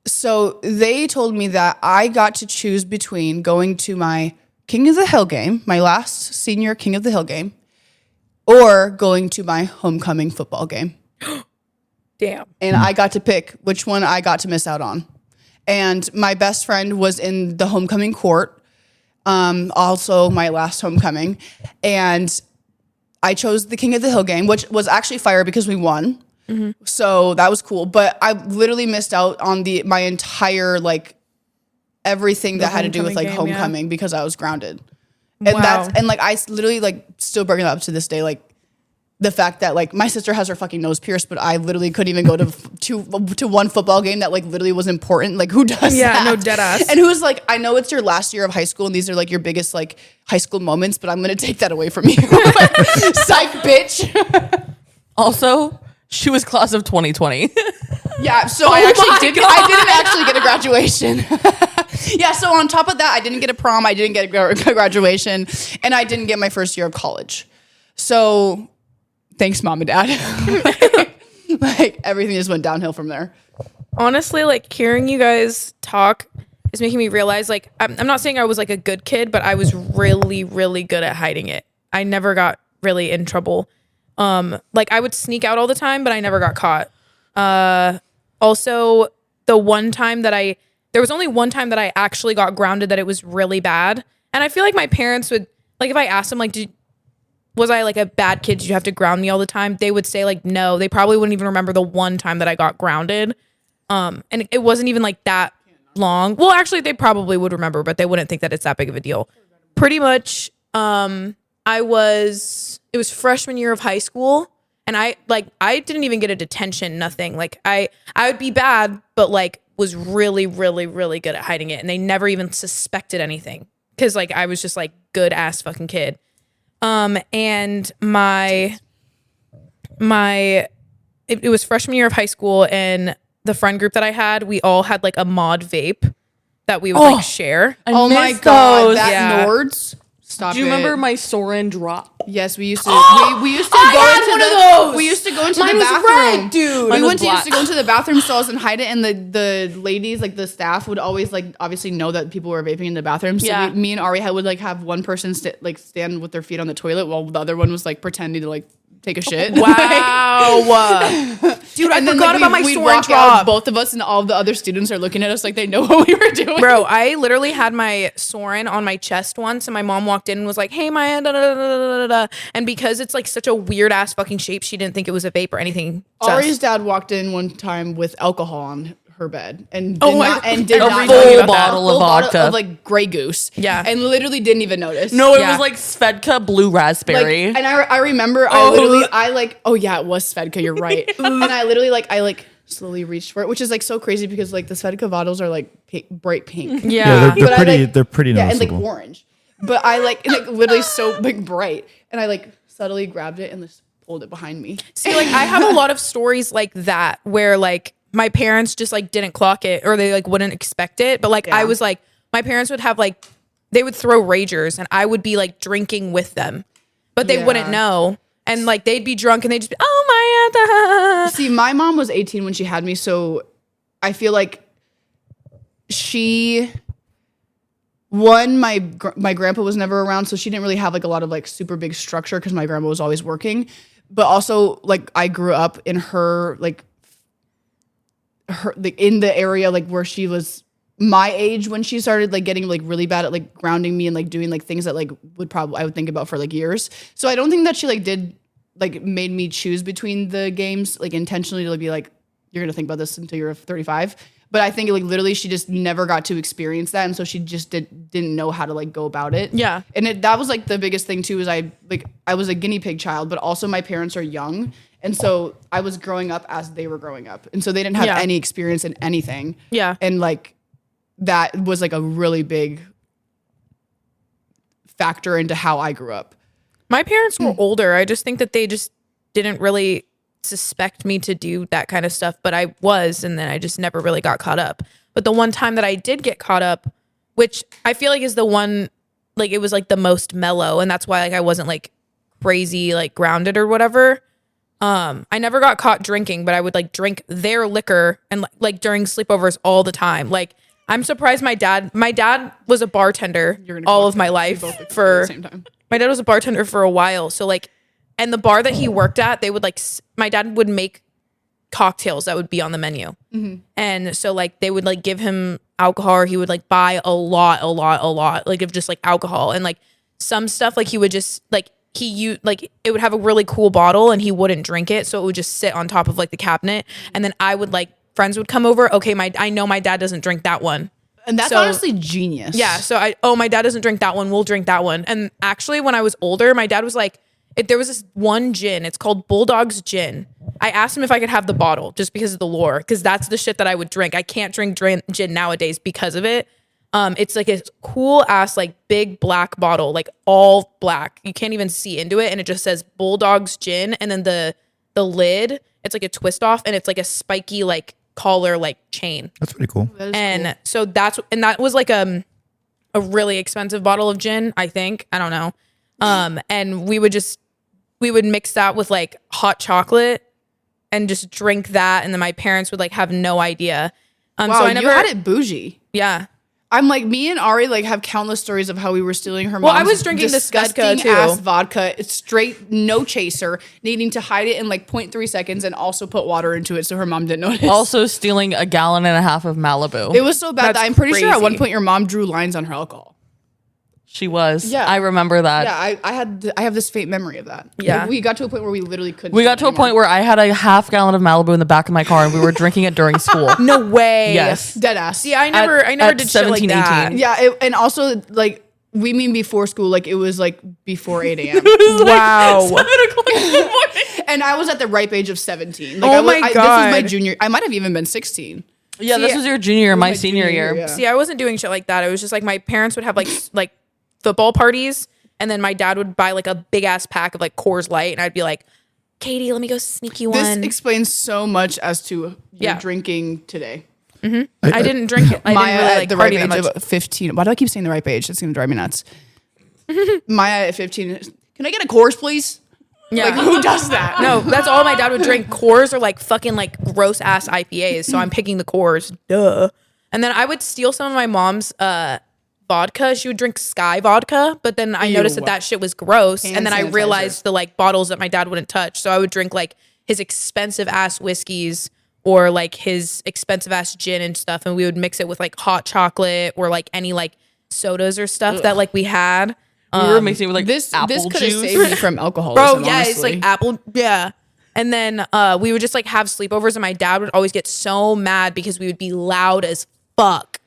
So they told me that I got to choose between going to my King of the Hill game, my last senior King of the Hill game, or going to my homecoming football game. Damn. And I got to pick which one I got to miss out on. And my best friend was in the homecoming court, also my last homecoming. And I chose the King of the Hill game, which was actually fire because we won. Mm-hmm. So that was cool. But I literally missed out on my entire, like, everything that had to do with like homecoming because I was grounded. And like I literally like still bring it up to this day, like the fact that like my sister has her fucking nose pierced, but I literally couldn't even go to one football game that like literally was important. Like who does that? Yeah, no, dead ass. And who's like, I know it's your last year of high school and these are like your biggest like high school moments, but I'm gonna take that away from you. Psych, bitch. Also, she was class of 2020. Yeah, so I didn't actually get a graduation. Yeah, so on top of that, I didn't get a prom, I didn't get a graduation, and I didn't get my first year of college. So thanks, Mom and Dad. Like everything just went downhill from there. Honestly, like hearing you guys talk is making me realize, like, I'm not saying I was like a good kid, but I was really, really good at hiding it. I never got really in trouble. Like I would sneak out all the time, but I never got caught. Also, there was only one time that I actually got grounded that it was really bad. And I feel like my parents would, like, if I asked them, like, was I like a bad kid? Did you have to ground me all the time? They would say like, no, they probably wouldn't even remember the one time that I got grounded. And it wasn't even like that long. Well, actually they probably would remember, but they wouldn't think that it's that big of a deal. Pretty much, it was freshman year of high school. And I didn't even get a detention, nothing. Like I would be bad, but like was really, really, really good at hiding it. And they never even suspected anything. Cause like, I was just like good ass fucking kid. And it was freshman year of high school, and the friend group that I had, we all had like a mod vape that we would like share. Oh my God, that Nords. Stop. Do you remember my Soren drop? Yes, we used to. We used to go into those. We used to go into the bathroom, red, dude. We used to go into the bathroom stalls and hide it, and the ladies, like the staff, would always like obviously know that people were vaping in the bathroom. So me and Ari would like have one person stand with their feet on the toilet while the other one was like pretending to like take a shit. Wow. Dude, I forgot about my Soren drop. Both of us and all the other students are looking at us like they know what we were doing. Bro, I literally had my Soren on my chest once, and my mom walked in and was like, "Hey, Maya," da, da, da, da, da, da. And because it's like such a weird ass fucking shape, she didn't think it was a vape or anything. Ari's dad walked in one time with alcohol on her bed and did a not full bottle of vodka of like Grey Goose. Yeah, and literally didn't even notice. No, it was like Svedka blue raspberry. Like, and I remember it was Svedka. You're right. And I literally slowly reached for it, which is like so crazy because like the Svedka bottles are like bright pink. Yeah, they're pretty noticeable. And like orange. But I like literally so like bright, and I like subtly grabbed it and just pulled it behind me. See, like I have a lot of stories like that where like my parents just like didn't clock it, or they like wouldn't expect it. But like I was like, my parents would have like, they would throw ragers and I would be like drinking with them, but they wouldn't know. And like they'd be drunk and they'd just be, oh my. See, my mom was 18 when she had me, so I feel like my grandpa was never around, so she didn't really have like a lot of like super big structure because my grandma was always working. But also like I grew up in her in the area like where she was my age when she started like getting like really bad at like grounding me and like doing like things that like I would think about for like years. So I don't think that she like did like made me choose between the games like intentionally to be like, you're gonna think about this until you're 35. But I think like literally she just never got to experience that, and so she just didn't know how to like go about it. Yeah. And that was like the biggest thing too, is I was a guinea pig child, but also my parents are young, and so I was growing up as they were growing up, and so they didn't have Yeah. any experience in anything. Yeah. And like that was like a really big factor into how I grew up. My parents were older. I just think that they just didn't really suspect me to do that kind of stuff, but I was, and then I just never really got caught up. But the one time that I did get caught up, which I feel like is the one, like it was like the most mellow, and that's why like I wasn't like crazy like grounded or whatever. I never got caught drinking, but I would like drink their liquor and like during sleepovers all the time. Like I'm surprised my dad was a bartender all of my life for At the same time. my dad was a bartender for a while. So like, and the bar that he worked at, they would like, my dad would make cocktails that would be on the menu. And so like, they would like give him alcohol, or he would like buy a lot, like of just like alcohol. And like some stuff, like he would just like, like it would have a really cool bottle and he wouldn't drink it. So it would just sit on top of like the cabinet. And then I would like, friends would come over. Okay, I know my dad doesn't drink that one. And that's So- honestly genius. Yeah. So my dad doesn't drink that one. We'll drink that one. And actually, when I was older, my dad was like, there was this one gin. It's called Bulldog's Gin. I asked him if I could have the bottle just because of the lore, because that's the shit that I would drink. I can't drink gin nowadays because of it. It's like a cool ass, like big black bottle, like all black. You can't even see into it. And it just says Bulldog's Gin. And then the lid, it's like a twist off, and it's like a spiky, like collar, like chain. That's pretty cool. That is And cool. so that was like a really expensive bottle of gin, I think. I don't know. And we would mix that with like hot chocolate and just drink that, and then my parents would like have no idea. Wow, So I never you had it bougie. Yeah. I'm like, me and Ari like have countless stories of how we were stealing her Well, mom's I was drinking this disgusting vodka, too. ass vodka. It's straight, no chaser, needing to hide it in like 0.3 seconds and also put water into it so her mom didn't notice. Also stealing a gallon and a half of Malibu. it was so bad That's that I'm pretty sure at one crazy. point your mom drew lines on her alcohol. She was. Yeah. I remember that. Yeah, I have this faint memory of that. Yeah. Like, we got to a point where we literally couldn't. We got to a point where I had a half gallon of Malibu in the back of my car and we were drinking it during school. No way. Yes. dead ass. See, I never at did shit like 17, that. 18. Yeah, and also like we mean before school, like it was like before 8 a.m. Wow. 7 o'clock in the morning. And I was at the ripe age of 17. Like Oh I was, my This was God. my junior. I might have even been 16. Yeah, this See, was your junior year, my my senior junior year. year, yeah. See, I wasn't doing shit like that. It was just like my parents would have like football parties, and then my dad would buy like a big ass pack of like Coors Light, and I'd be like, Katie, let me go sneak you This one. explains so much as to your Yeah. drinking today. I didn't drink it. I Maya didn't really at like the party ripe that age much. of 15. Why do I keep saying the ripe age? That's gonna drive me nuts. Maya at 15. Can I get a Coors, please? Yeah. Like who does that? No, that's all my dad would drink. Coors or like fucking like gross ass IPAs. So I'm picking the Coors. Duh. And then I would steal some of my mom's vodka. She would drink Sky vodka, but then I noticed that shit was gross. Hand And then I sanitizer. realized the like bottles that my dad wouldn't touch. So I would drink like his expensive ass whiskeys or like his expensive ass gin and stuff. And we would mix it with like hot chocolate or like any like sodas or stuff that like we had. We were mixing it with like This apple could have juice. saved me from alcoholism. Bro, yeah, it's honestly. like apple. Yeah. And then we would just like have sleepovers, and my dad would always get so mad because we would be loud as fuck.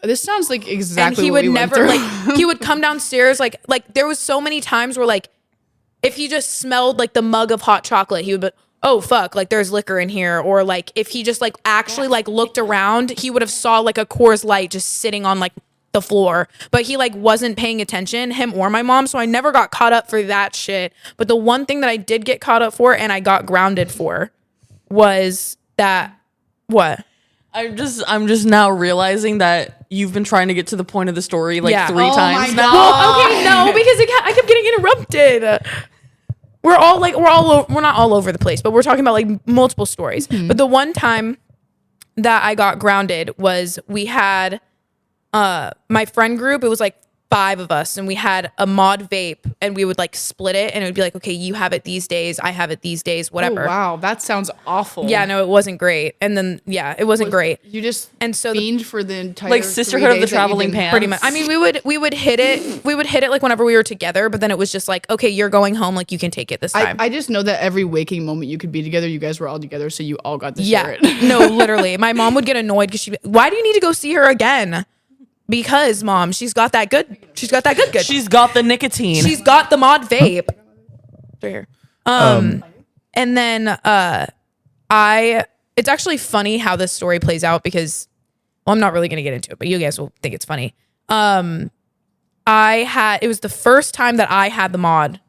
This sounds like exactly. And he what would we went never through. like he would come downstairs like there was so many times where like if he just smelled like the mug of hot chocolate, he would be, oh fuck, like there's liquor in here. Or like if he just like actually like looked around, he would have saw like a Coors Light just sitting on like the floor, but he like wasn't paying attention, him or my mom. So I never got caught up for that shit. But the one thing that I did get caught up for and I got grounded for was that what? I'm just now realizing that you've been trying to get to the point of the story like Yeah. 3 Oh times my now. God. Well, okay, no, because I kept getting interrupted. We're not all over the place, but we're talking about like multiple stories. But the one time that I got grounded was we had my friend group. It was like 5 of us, and we had a mod vape, and we would like split it, and it would be like, okay, you have it these days, I have it these days, whatever. Oh, wow, that sounds awful. Yeah, no, it wasn't great. And then it wasn't great. You just And so fiend for the entire Like Sisterhood 3 of the days that you Traveling didn't- Pants. Pretty much. I mean, we would hit it like whenever we were together, but then it was just like, okay, you're going home, like you can take it this time. I just know that every waking moment you could be together, you guys were all together, so you all got to share yeah. it. No, literally. My mom would get annoyed because why do you need to go see her again? Because mom, she's got that good. She's got that good. She's got the nicotine. She's got the mod vape. Right here. And then it's actually funny how this story plays out because, well, I'm not really gonna get into it, but you guys will think it's funny. It was the first time that I had the mod,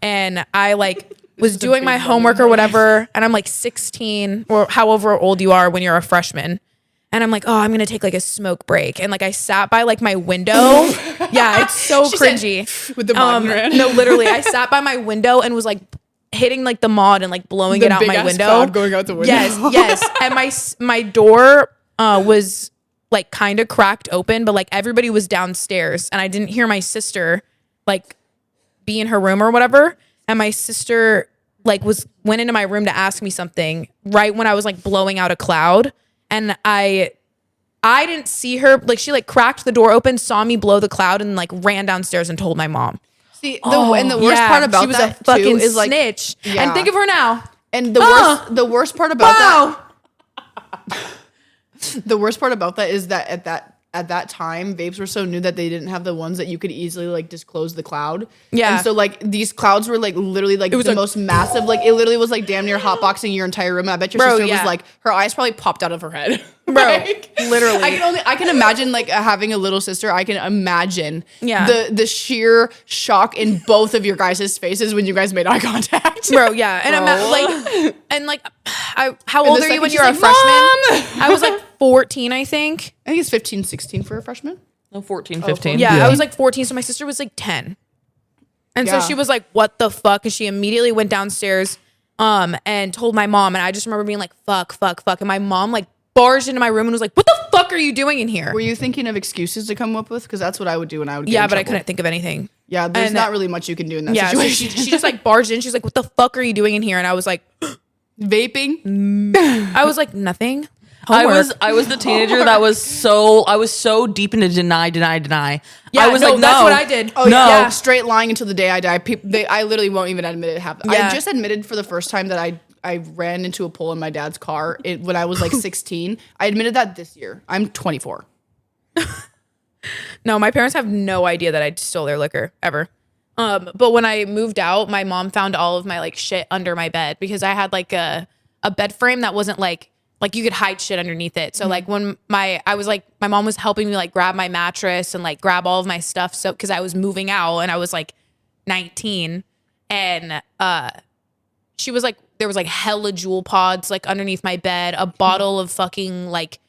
and I like was doing my homework or whatever, and I'm like 16 or however old you are when you're a freshman. And I'm like, oh, I'm gonna take like a smoke break, and like I sat by like my window. Yeah, it's so cringy. With the mod in her hand. No, literally, I sat by my window and was like hitting like the mod and like blowing The it out my big-ass window. cloud going out the window. Yes. And my door was like kind of cracked open, but like everybody was downstairs, and I didn't hear my sister like be in her room or whatever. And my sister like went into my room to ask me something right when I was like blowing out a cloud. And I didn't see her, like she like cracked the door open, saw me blow the cloud, and like ran downstairs and told my mom. See, and the worst part about she was that a fucking too is like, snitch. Yeah. And think of her now. and the worst part about the worst part about that is that at that time, vapes were so new that they didn't have the ones that you could easily like disclose the cloud. Yeah. And so like these clouds were like literally like the most massive, like it literally was like damn near hotboxing your entire room. I bet your sister was like, her eyes probably popped out of her head. Bro, literally. I can imagine like having a little sister. I can imagine Yeah. the sheer shock in both of your guys' faces when you guys made eye contact. Bro, yeah. And how old the are you when second you're a she's freshman? like, I was like 14, I think. I think it's 15, 16 for a freshman. No, 14, 15. Yeah, Yeah. I was like 14, so my sister was like 10. And Yeah. so she was like, what the fuck? And she immediately went downstairs and told my mom. And I just remember being like, fuck. And my mom like barged into my room and was like, what the fuck are you doing in here? Were you thinking of excuses to come up with? Because that's what I would do when I would get Yeah, in but I trouble. couldn't think of anything. Yeah, there's And not really much you can do in that Yeah, so situation. she just like barged in. She's like, what the fuck are you doing in here? And I was like, Vaping? I was like, nothing. I Homework. was the teenager that was so deep into deny. Yeah, I was no, like, that's no. what I did. Oh, No. yeah. Straight lying until the day I die. I literally won't even admit it happened. Yeah. I just admitted for the first time that I ran into a pole in my dad's car when I was like 16. I admitted that this year. I'm 24. No, my parents have no idea that I stole their liquor ever. But when I moved out, my mom found all of my like shit under my bed because I had like a bed frame that wasn't like you could hide shit underneath it. So like when my mom was helping me like grab my mattress and like grab all of my stuff. So cause I was moving out and I was like 19 and, she was like, there was like hella jewel pods like underneath my bed, a bottle of fucking like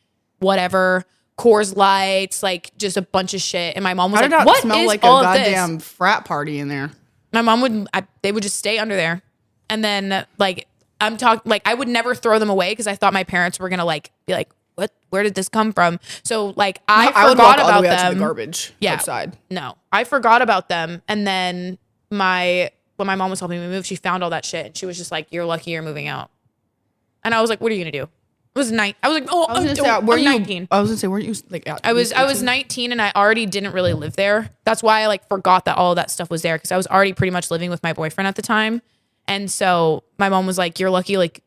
whatever, Coors Lights, like just a bunch of shit. And my mom was How did like, that what smell is like a all of this? goddamn frat party in there? My mom they would just stay under there. And then like, I would never throw them away because I thought my parents were going to like, be like, what, where did this come from? So like, I would walk forgot all the about way out to them. the garbage outside. No, I forgot about them. And then when my mom was helping me move, she found all that shit. And she was just like, you're lucky you're moving out. And I was like, what are you going to do? I was like, oh, I was gonna say, I'm 19. I was gonna say, weren't you like? I was 19 and I already didn't really live there. That's why I like forgot that all of that stuff was there because I was already pretty much living with my boyfriend at the time. And so my mom was like, you're lucky. Like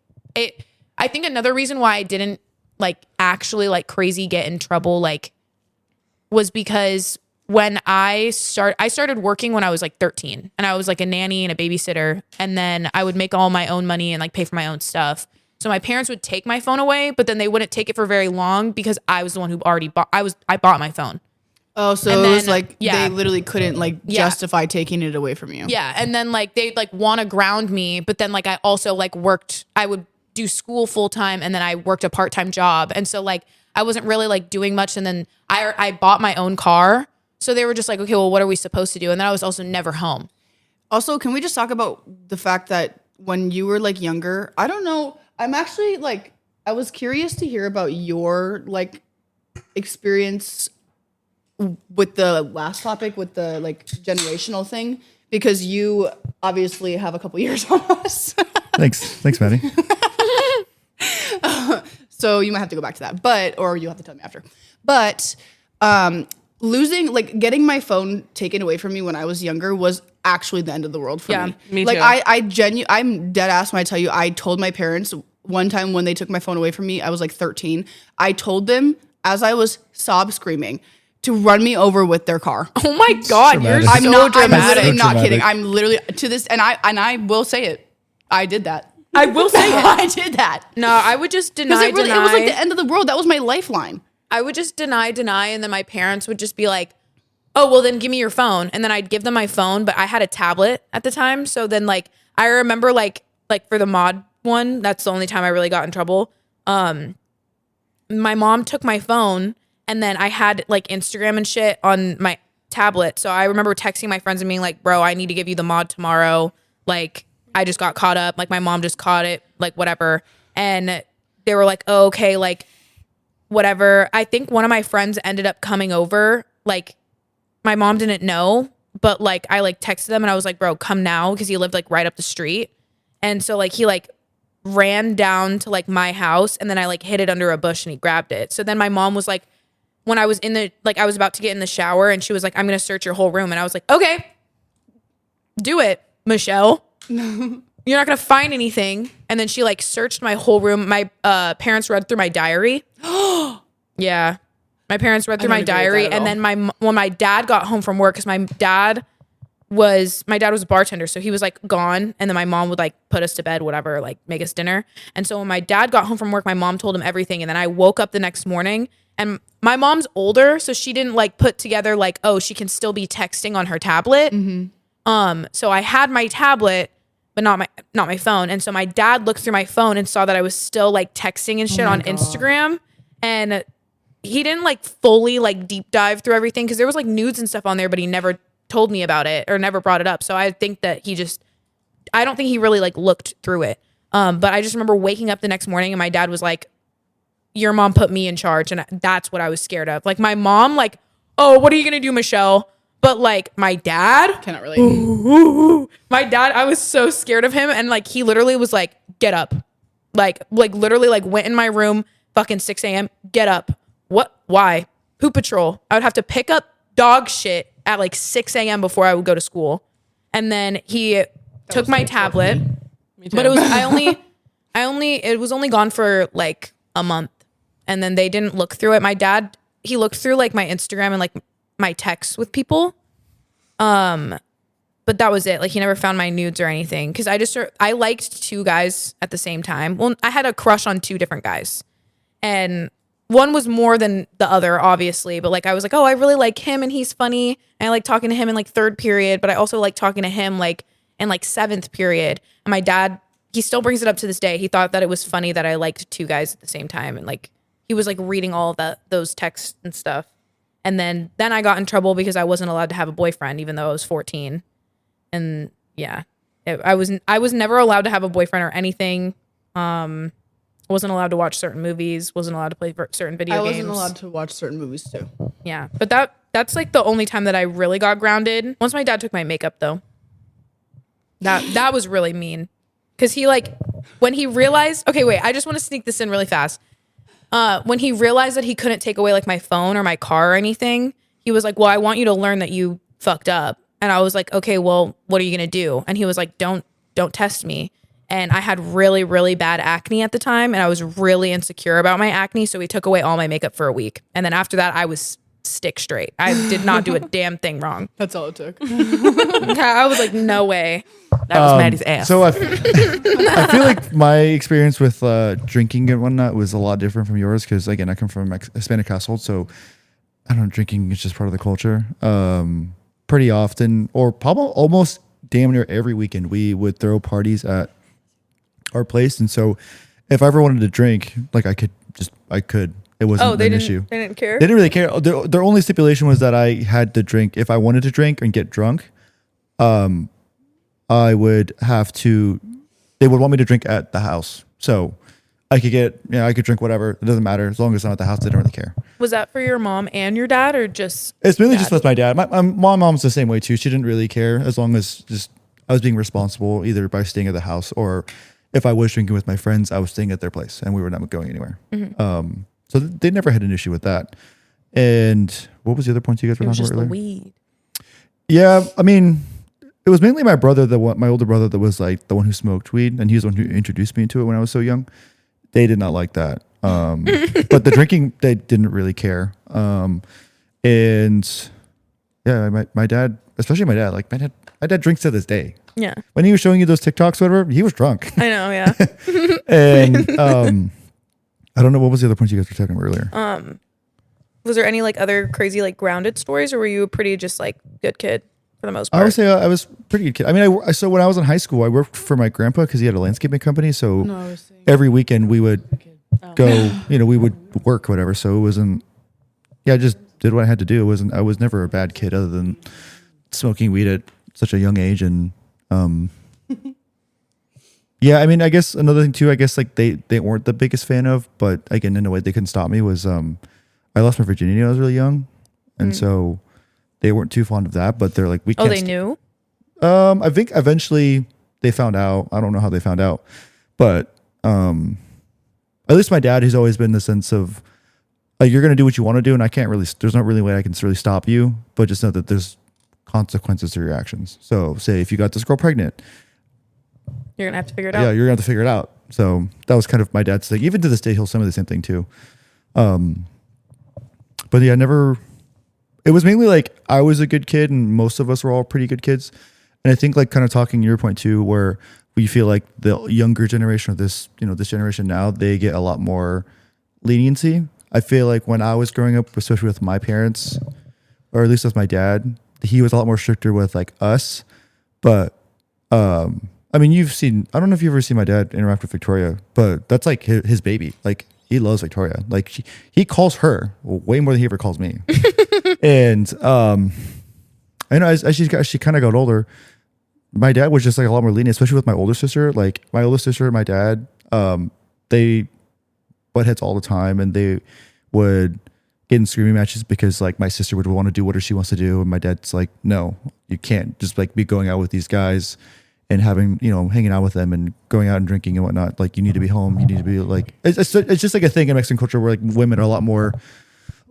I think another reason why I didn't like actually like crazy get in trouble like was because when I started working when I was like 13 and I was like a nanny and a babysitter. And then I would make all my own money and like pay for my own stuff. So my parents would take my phone away, but then they wouldn't take it for very long because I was the one who already bought. I bought my phone. Oh, so And it was then- like yeah. they literally couldn't like Yeah. justify taking it away from you. Yeah, and then like they'd like want to ground me, but then like I also like worked. I would do school full time, and then I worked a part time job, and so like I wasn't really like doing much. And then I bought my own car, so they were just like, okay, well, what are we supposed to do? And then I was also never home. Also, can we just talk about the fact that when you were like younger, I don't know. I'm actually like, I was curious to hear about your like experience with the last topic with the like generational thing because you obviously have a couple years on us. Thanks, Maddie. So you might have to go back to that, or you'll have to tell me after. But losing, like getting my phone taken away from me when I was younger was actually the end of the world for me. Me Like too. I'm dead ass when I tell you, I told my parents one time when they took my phone away from me, I was like 13. I told them as I was sob screaming to run me over with their car. Oh my God, you're dramatic. so I'm dramatic. literally not Dramatic. kidding. I'm literally to this, and I will say it. I did that. I will say it. I did that. No, I would just Because deny, it was like the end of the world. That was my lifeline. I would just deny, and then my parents would just be like, oh, well, then give me your phone. And then I'd give them my phone, but I had a tablet at the time. So then, like, I remember, like for the mod one, that's the only time I really got in trouble. My mom took my phone, and then I had, like, Instagram and shit on my tablet. So I remember texting my friends and being like, bro, I need to give you the mod tomorrow. Like, I just got caught up. Like, my mom just caught it, like, whatever. And they were like, oh, okay, like, whatever. I think one of my friends ended up coming over. Like, my mom didn't know, but like I like texted them and I was like, bro, come now, because he lived like right up the street. And so like he like ran down to like my house, and then I like hid it under a bush and he grabbed it. So then my mom was like, when I was in the, like I was about to get in the shower, and she was like, I'm gonna search your whole room. And I was like, okay, do it, Michelle. You're not gonna find anything. And then she like searched my whole room. My parents read through my diary. Yeah. My parents read through my don't agree with diary, that at and then when my dad got home from work, because my dad was a bartender, so he was like gone, and then my mom would like put us to bed, whatever, like make us dinner. And so when my dad got home from work, my mom told him everything, and then I woke up the next morning, and my mom's older, so she didn't like put together like, oh, she can still be texting on her tablet. So I had my tablet, but not my phone. And so my dad looked through my phone and saw that I was still like texting and shit on Instagram, and he didn't like fully like deep dive through everything because there was like nudes and stuff on there, but he never told me about it or never brought it up. So I think that I don't think he really like looked through it. But I just remember waking up the next morning and my dad was like, your mom put me in charge. And that's what I was scared of. Like my mom, like, oh, what are you going to do, Michelle? But like my dad, Cannot relate. my dad, I was so scared of him. And like, he literally was like, get up. Like literally like went in my room, fucking 6 a.m. Get up. What? Why? Poop patrol. I would have to pick up dog shit at like 6 a.m. before I would go to school. And then he took my tablet, but it was, it was only gone for like a month. And then they didn't look through it. My dad, he looked through like my Instagram and like my texts with people. But that was it. Like he never found my nudes or anything. Cause I liked 2 guys at the same time. Well, I had a crush on 2 different guys, and one was more than the other, obviously, but like I was like, oh, I really like him and he's funny. And I like talking to him in like 3rd period, but I also like talking to him like in like 7th period. And my dad, he still brings it up to this day. He thought that it was funny that I liked 2 guys at the same time, and like he was like reading all of those texts and stuff. And then I got in trouble because I wasn't allowed to have a boyfriend, even though I was 14. And yeah, I was never allowed to have a boyfriend or anything. Wasn't allowed to watch certain movies, wasn't allowed to play certain video games. I wasn't allowed to watch certain movies too. Yeah. But that's like the only time that I really got grounded. Once my dad took my makeup though. That was really mean. Cause he like, when he realized, okay, wait, I just want to sneak this in really fast. When he realized that he couldn't take away like my phone or my car or anything, he was like, well, I want you to learn that you fucked up. And I was like, okay, well, what are you going to do? And he was like, don't test me. And I had really, really bad acne at the time, and I was really insecure about my acne. So he took away all my makeup for a week. And then after that, I was stick straight. I did not do a damn thing wrong. That's all it took. I was like, no way. That was Maddie's ass. So I feel like my experience with drinking and whatnot was a lot different from yours because, again, I come from a Hispanic household. So I don't know, drinking is just part of the culture. Pretty often, or probably almost damn near every weekend, we would throw parties at our place. And so if I ever wanted to drink, like I could. It wasn't an issue. They didn't care? They didn't really care. Their only stipulation was that I had to drink. If I wanted to drink and get drunk, I would have to, they would want me to drink at the house. So I could drink whatever. It doesn't matter as long as I'm at the house. I didn't really care. Was that for your mom and your dad, or just? It's mainly just with my dad. My mom's the same way too. She didn't really care as long as just I was being responsible either by staying at the house or if I was drinking with my friends, I was staying at their place and we were not going anywhere. So they never had an issue with that. And what was the other point you guys were It was talking just about the earlier? weed. Yeah, I mean, it was mainly my brother, my older brother, that was like the one who smoked weed, and he was the one who introduced me to it when I was so young. They did not like that, but the drinking, they didn't really care. And yeah, my dad, especially my dad, like my dad drinks to this day. Yeah, When he was showing you those TikToks, whatever, he was drunk. I know. Yeah. And I don't know what was the other point you guys were talking about earlier. Was there any like other crazy like grounded stories, or were you a pretty just like good kid for the most part? I would say I was a pretty good kid. I mean, so when I was in high school, I worked for my grandpa because he had a landscaping company. So No, I was saying every weekend we would go, we would work, whatever. So it wasn't, I just did what I had to do. I was never a bad kid other than smoking weed at such a young age. And, yeah, I mean, I guess another thing too, I guess like they weren't the biggest fan of, but again, in a way they couldn't stop me was, I lost my virginity when I was really young. And so they weren't too fond of that, but they're like, we can't. Oh, they knew? I think eventually they found out. I don't know how they found out, but at least my dad, he's always been the sense of like, you're going to do what you want to do. And there's not really a way I can really stop you, but just know that there's consequences to your actions. So say if you got this girl pregnant, You're going to have to figure it yeah, out. you're going to have to figure it out. So that was kind of my dad's thing. Even to this day, he'll send me the same thing too. But yeah, it was mainly like I was a good kid and most of us were all pretty good kids. And I think like kind of talking your point too, where we feel like the younger generation of this generation now, they get a lot more leniency. I feel like when I was growing up, especially with my parents, or at least with my dad, he was a lot more stricter with like us. But, I mean, I don't know if you've ever seen my dad interact with Victoria, but that's like his baby. Like he loves Victoria. Like he calls her way more than he ever calls me. And, I know as she kind of got older, my dad was just like a lot more lenient, especially with my older sister. Like my older sister and my dad, they butt heads all the time, and they would get in screaming matches because like my sister would want to do whatever she wants to do, and my dad's like, no, you can't just like be going out with these guys and having, hanging out with them and going out and drinking and whatnot. Like you need to be home. You need to be like, it's just like a thing in Mexican culture where like women are a lot more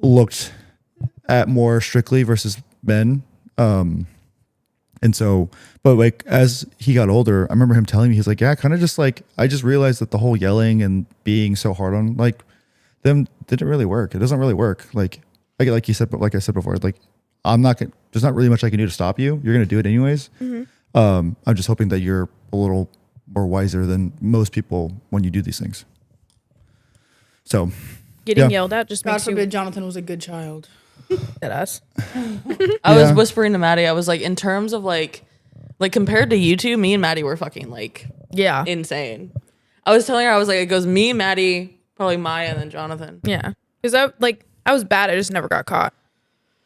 looked at more strictly versus men. And so, but like as he got older, I remember him telling me, he's like, yeah, kind of just like, I just realized that the whole yelling and being so hard on like them didn't really work. It doesn't really work. Like you said, but like I said before, like there's not really much I can do to stop you. You're going to do it anyways. Mm-hmm. I'm just hoping that you're a little more wiser than most people when you do these things. So Getting yelled at just God makes forbid you Jonathan was a good child. at us. I was Yeah. whispering to Maddie. I was like, in terms of like compared to you two, me and Maddie were fucking like Yeah. insane. I was telling her, I was like, it goes me, Maddie, probably Maya, and then Jonathan. Yeah. Because I was bad. I just never got caught.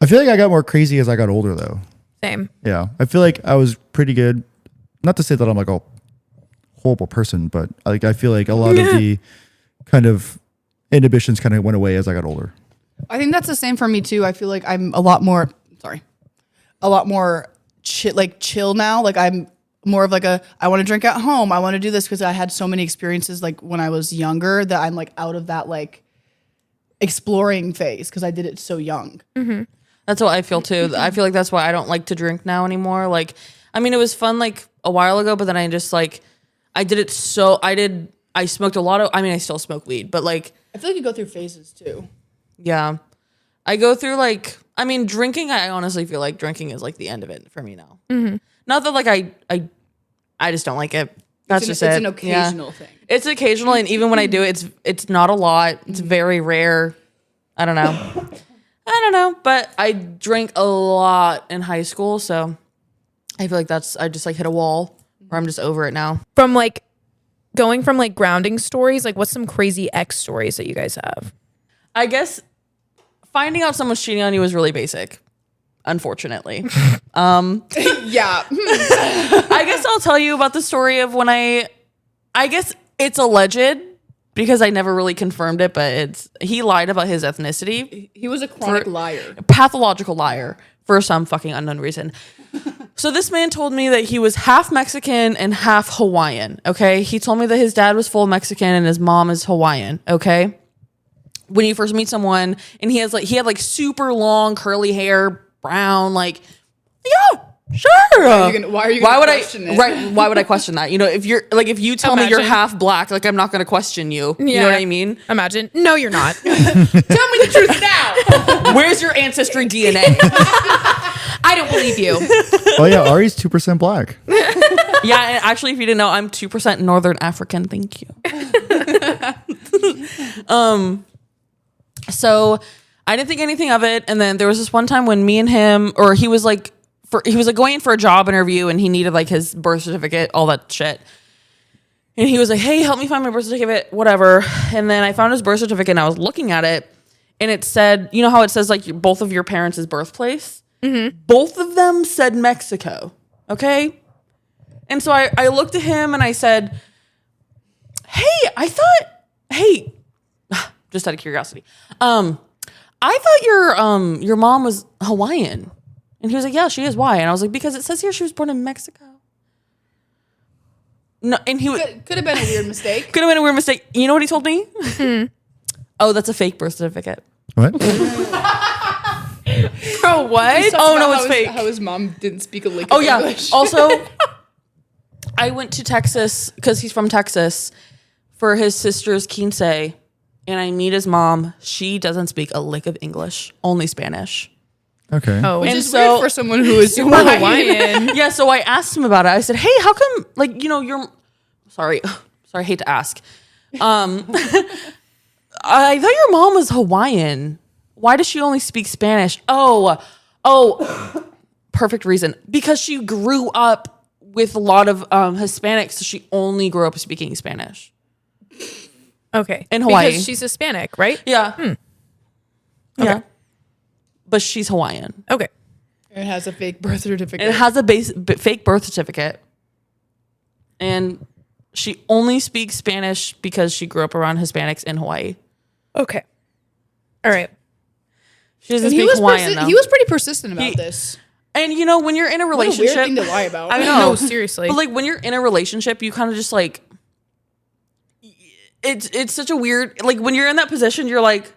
I feel like I got more crazy as I got older though. Same. Yeah. I feel like I was pretty good. Not to say that I'm like a horrible person, but like I feel like a lot of the kind of inhibitions kind of went away as I got older. I think that's the same for me too. I feel like I'm a lot more chill now. Like I'm more of like I want to drink at home. I want to do this because I had so many experiences like when I was younger that I'm like out of that like exploring phase because I did it so young. Mm-hmm. That's what I feel too. I feel like that's why I don't like to drink now anymore. Like, I mean, it was fun like a while ago, but then I just like, I smoked a lot of, I mean, I still smoke weed, but like, I feel like you go through phases too. yeah, I go through like, I mean, drinking, I honestly feel like drinking is like the end of it for me now. Mm-hmm. Not that like I just don't like it. That's It's just an it. occasional thing. It's occasional, and even when I do it, it's not a lot. It's very rare. I don't know, but I drank a lot in high school, so I feel like I just like hit a wall, or I'm just over it now. From like going from like grounding stories, like what's some crazy ex stories that you guys have? I guess finding out someone's cheating on you is really basic, unfortunately. Yeah. I guess I'll tell you about the story of when I guess it's alleged, because I never really confirmed it, but he lied about his ethnicity. He was a chronic liar. Pathological liar for some fucking unknown reason. So this man told me that he was half Mexican and half Hawaiian. Okay. He told me that his dad was full Mexican and his mom is Hawaiian. Okay. When you first meet someone and he had like super long curly hair, brown, like, yeah, sure. Why are you gonna question it? Right. Why would I question that? You know, if you tell me you're Imagine. half black, like I'm not going to question you. You know what I mean? Imagine. No, you're not. Tell me the truth now. Where's your ancestry DNA? I don't believe you. Oh yeah, Ari's 2% black. Yeah, and actually, if you didn't know, I'm 2% Northern African. Thank you. So I didn't think anything of it, and then there was this one time when me and him, or he was like going in for a job interview, and he needed like his birth certificate, all that shit. And he was like, "Hey, help me find my birth certificate, whatever." And then I found his birth certificate, and I was looking at it, and it said, you know how it says like both of your parents' birthplace? Mm-hmm. Both of them said Mexico. Okay. And so I looked at him and I said, hey, just out of curiosity, I thought your mom was Hawaiian. And he was like, yeah, she is. Why? And I was like, because it says here she was born in Mexico. No, and he Could have been a weird mistake. could have been a weird mistake. You know what he told me? Oh, that's a fake birth certificate. What? Bro, what? Oh, no, it's fake. How his mom didn't speak a lick Oh of yeah. English. Also, I went to Texas because he's from Texas for his sister's quince, and I meet his mom. She doesn't speak a lick of English, only Spanish. Okay. Oh, Which and is so- weird for someone who is Hawaiian. Yeah, so I asked him about it. I said, "Hey, how come? Like, you know, you're sorry, I hate to ask. I thought your mom was Hawaiian. Why does she only speak Spanish? Oh, perfect reason. Because she grew up with a lot of Hispanics, so she only grew up speaking Spanish. Okay. In Hawaii. Because she's Hispanic, right? Yeah. Yeah. But she's Hawaiian. Okay. It has a fake birth certificate. It has a fake birth certificate. And she only speaks Spanish because she grew up around Hispanics in Hawaii. Okay. All right. She doesn't And speak Hawaiian, though. he was pretty persistent about this. And you know, when you're in a What a relationship, weird thing to lie about. I No, know, seriously. but like when you're in a relationship, you kind of just like, it's such a weird, like when you're in that position, you're like,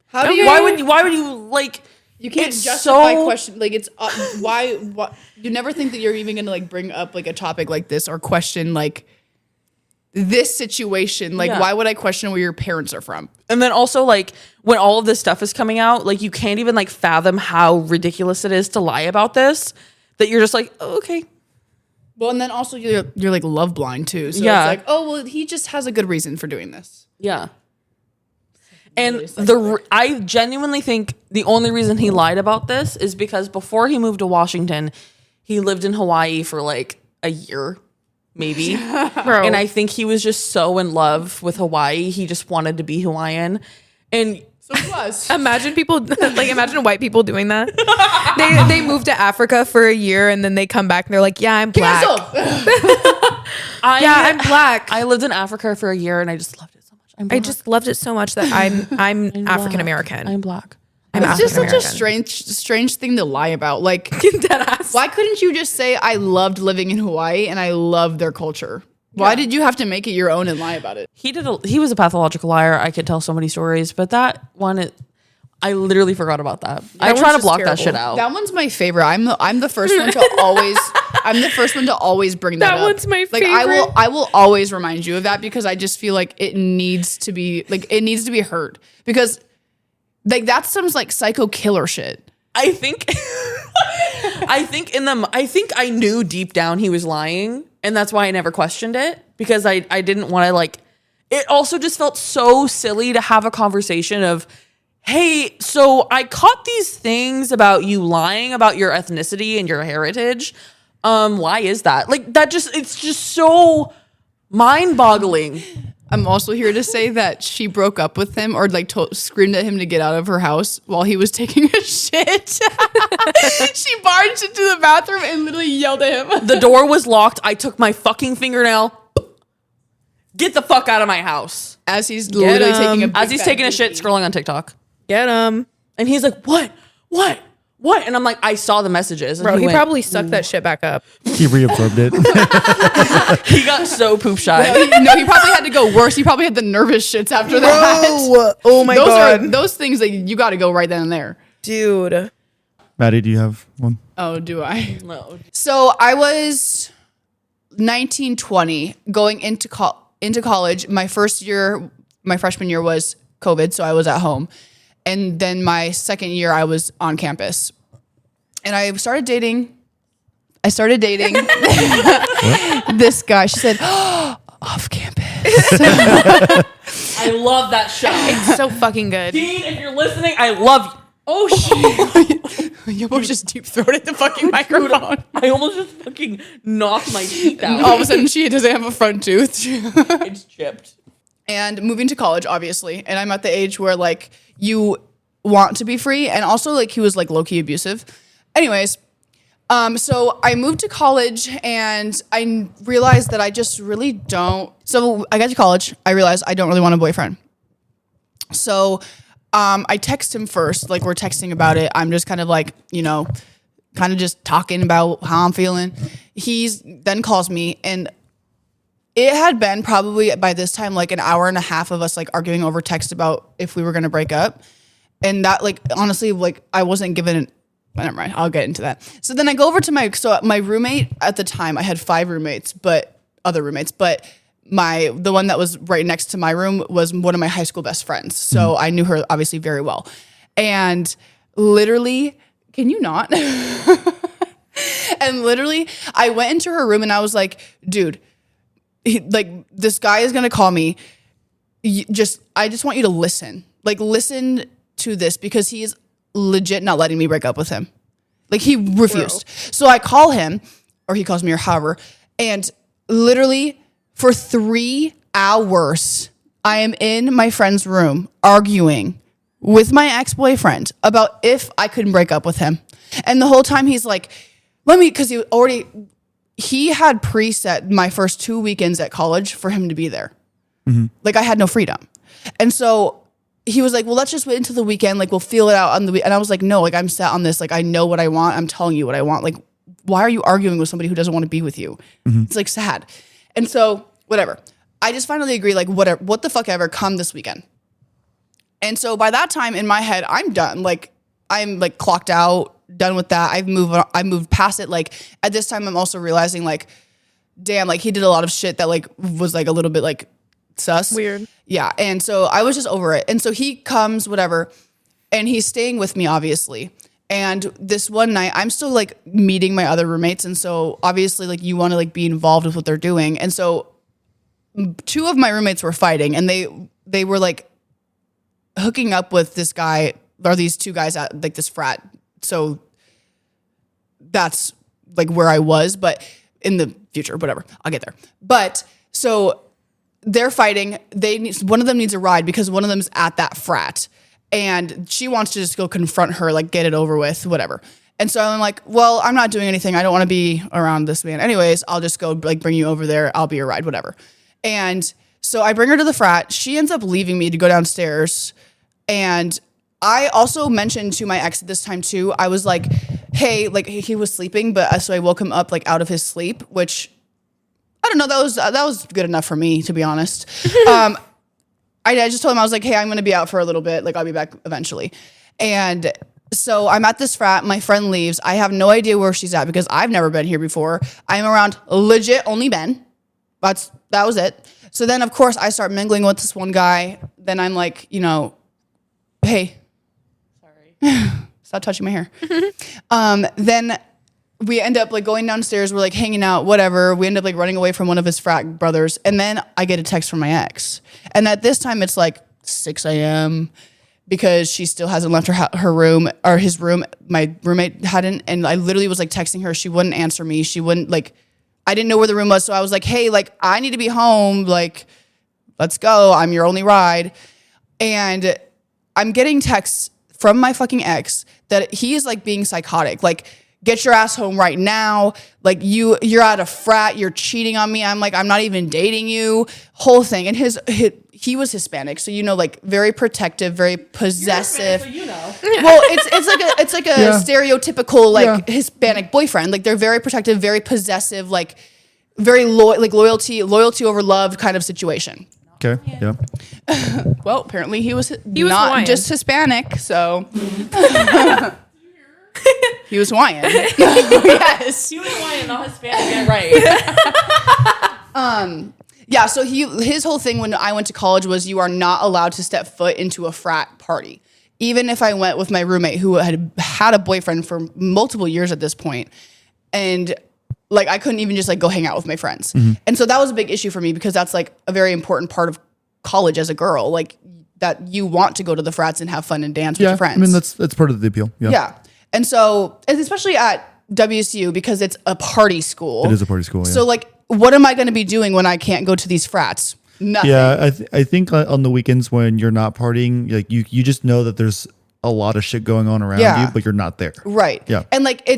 How do you? why would you like? You can't it's justify so- question like it's why you never think that you're even gonna like bring up like a topic like this or question like this situation. Like Yeah. why would I question where your parents are from? And then also like when all of this stuff is coming out, like you can't even like fathom how ridiculous it is to lie about this. That you're just like, oh, okay, Well, and then also you're like love blind too. So Yeah. it's like, oh well, he just has a good reason for doing this. yeah. And I genuinely think the only reason he lied about this is because before he moved to Washington, he lived in Hawaii for like a year, maybe. Bro. And I think he was just so in love with Hawaii, he just wanted to be Hawaiian. And So he was. Imagine people like imagine white people doing that. They move to Africa for a year and then they come back and they're like, yeah, I'm black. Cancel. I'm black. I lived in Africa for a year and I just loved it so much. I'm I black. just loved it so much that I'm I'm African American. I'm black. I'm It's just such a African-American. strange thing to lie about. Like, Deadass. why couldn't you just say I loved living in Hawaii and I love their culture? Why did you have to make it your own and lie about it? He was a pathological liar. I could tell so many stories, but that one, I literally forgot about that. I one's try to just block that terrible. shit out. That one's my favorite. I'm the first one to always bring that That up. one's my Like favorite. I will always remind you of that because I just feel like it needs to be heard because like that's some like psycho killer shit. I think, I think I knew deep down he was lying, and that's why I never questioned it because I didn't want to like. It also just felt so silly to have a conversation of, hey, so I caught these things about you lying about your ethnicity and your heritage. Why is that? Like that it's just so mind-boggling. I'm also here to say that she broke up with him or like screamed at him to get out of her house while he was taking a shit. She barged into the bathroom and literally yelled at him. The door was locked. I took my fucking fingernail, Get the fuck out of my house. As he's literally taking a As he's taking a shit, scrolling on TikTok. Get him. And he's like, what? And I'm like, I saw the messages. And Bro, he went, probably sucked that shit back up. He reaffirmed it. he got so poop shy. No, he probably had to go worse. He probably had the nervous shits after that. Oh my God. Are those things that you got to go right then and there. Dude. Maddie, do you have one? Oh, do I? No. So I was 19, 20 going into college. My first year, my freshman year was COVID, so I was at home. And then my second year, I was on campus. And I started dating this guy. She said, off campus. I love that show. It's so fucking good. Dean, if you're listening, I love you. Oh, shit. You almost just deep throated the fucking microphone. I almost just fucking knocked my teeth out. All of a sudden, she doesn't have a front tooth. It's chipped. And moving to college, obviously. And I'm at the age where, like, you want to be free. And also, like, he was, like, low-key abusive. Anyways, so I moved to college and I realized that I just really don't. So I got to college. I realized I don't really want a boyfriend. So I text him first. Like, we're texting about it. I'm just kind of like, you know, kind of just talking about how I'm feeling. He's then calls me, and it had been probably by this time like an hour and a half of us like arguing over text about if we were going to break up. And that, like, honestly, like, I wasn't given never mind. I'll get into that. So then I go over to my roommate at the time. I had 5 roommates, but the one that was right next to my room was one of my high school best friends. So I knew her obviously very well. And literally, can you not? And literally, I went into her room and I was like, dude, this guy is gonna call me. I just want you to listen. Like, listen to this because he is legit not letting me break up with him. Like, he refused. Bro. So I call him, or he calls me, or however, and literally for 3 hours, I am in my friend's room arguing with my ex-boyfriend about if I couldn't break up with him. And the whole time he's like, because he had preset my first 2 weekends at college for him to be there. Mm-hmm. Like, I had no freedom. And so he was like, well, let's just wait until the weekend. Like, we'll feel it out on the weekend. And I was like, no, like, I'm set on this. Like, I know what I want. I'm telling you what I want. Like, why are you arguing with somebody who doesn't want to be with you? Mm-hmm. It's like sad. And so whatever. I just finally agree, like, whatever, what the fuck ever, come this weekend. And so by that time in my head, I'm done. Like, I'm like clocked out, done with that. I moved past it. Like, at this time, I'm also realizing, like, damn, like, he did a lot of shit that, like, was like a little bit like sus. Weird. Yeah. And so I was just over it. And so he comes, whatever, and he's staying with me, obviously. And this one night, I'm still like meeting my other roommates. And so obviously, like, you want to like be involved with what they're doing. And so 2 of my roommates were fighting, and they were like hooking up with this guy, or these 2 guys at like this frat. So that's like where I was, but in the future, whatever, I'll get there. But so they're fighting. One of them needs a ride because one of them's at that frat, and she wants to just go confront her, like, get it over with, whatever. And so I'm like, well, I'm not doing anything. I don't want to be around this man. Anyways, I'll just go like bring you over there. I'll be your ride, whatever. And so I bring her to the frat. She ends up leaving me to go downstairs. And I also mentioned to my ex at this time too, I was like, hey, like, he was sleeping, but so I woke him up like out of his sleep, which I don't know. That was good enough for me, to be honest. I just told him, I was like, hey, I'm going to be out for a little bit. Like, I'll be back eventually. And so I'm at this frat. My friend leaves. I have no idea where she's at because I've never been here before. I'm around legit only men. That was it. So then, of course, I start mingling with this one guy. Then I'm like, you know, hey, sorry, stop touching my hair. Then we end up like going downstairs. We're like hanging out, whatever. We end up like running away from one of his frat brothers. And then I get a text from my ex. And at this time, it's like 6 a.m. because she still hasn't left her room, or his room. My roommate hadn't. And I literally was like texting her. She wouldn't answer me. She wouldn't, like, I didn't know where the room was. So I was like, hey, like, I need to be home. Like, let's go. I'm your only ride. And I'm getting texts from my fucking ex that he is like being psychotic. Like, get your ass home right now. Like you're at a frat, you're cheating on me. I'm like, I'm not even dating you. Whole thing. And he was Hispanic, so like very protective, very possessive. So you know. Well, it's like a stereotypical Hispanic boyfriend. Like they're very protective, very possessive, like very loyalty over love kind of situation. Okay. Yeah. Well, apparently he was not Hawaiian. just Hispanic, so he was Hawaiian. Yes. He was Hawaiian, not Hispanic. Right. Yeah, so his whole thing when I went to college was you are not allowed to step foot into a frat party. Even if I went with my roommate who had a boyfriend for multiple years at this point, and like I couldn't even just like go hang out with my friends. And so that was a big issue for me because that's like a very important part of college as a girl, like that you want to go to the frats and have fun and dance with your friends. I mean that's part of the appeal. Yeah. Yeah. And so, especially at WSU because it's a party school. It is a party school. Yeah. So like, what am I going to be doing when I can't go to these frats? Nothing. Yeah, I think on the weekends when you're not partying, like you just know that there's a lot of shit going on around you, but you're not there. Right. Yeah. And like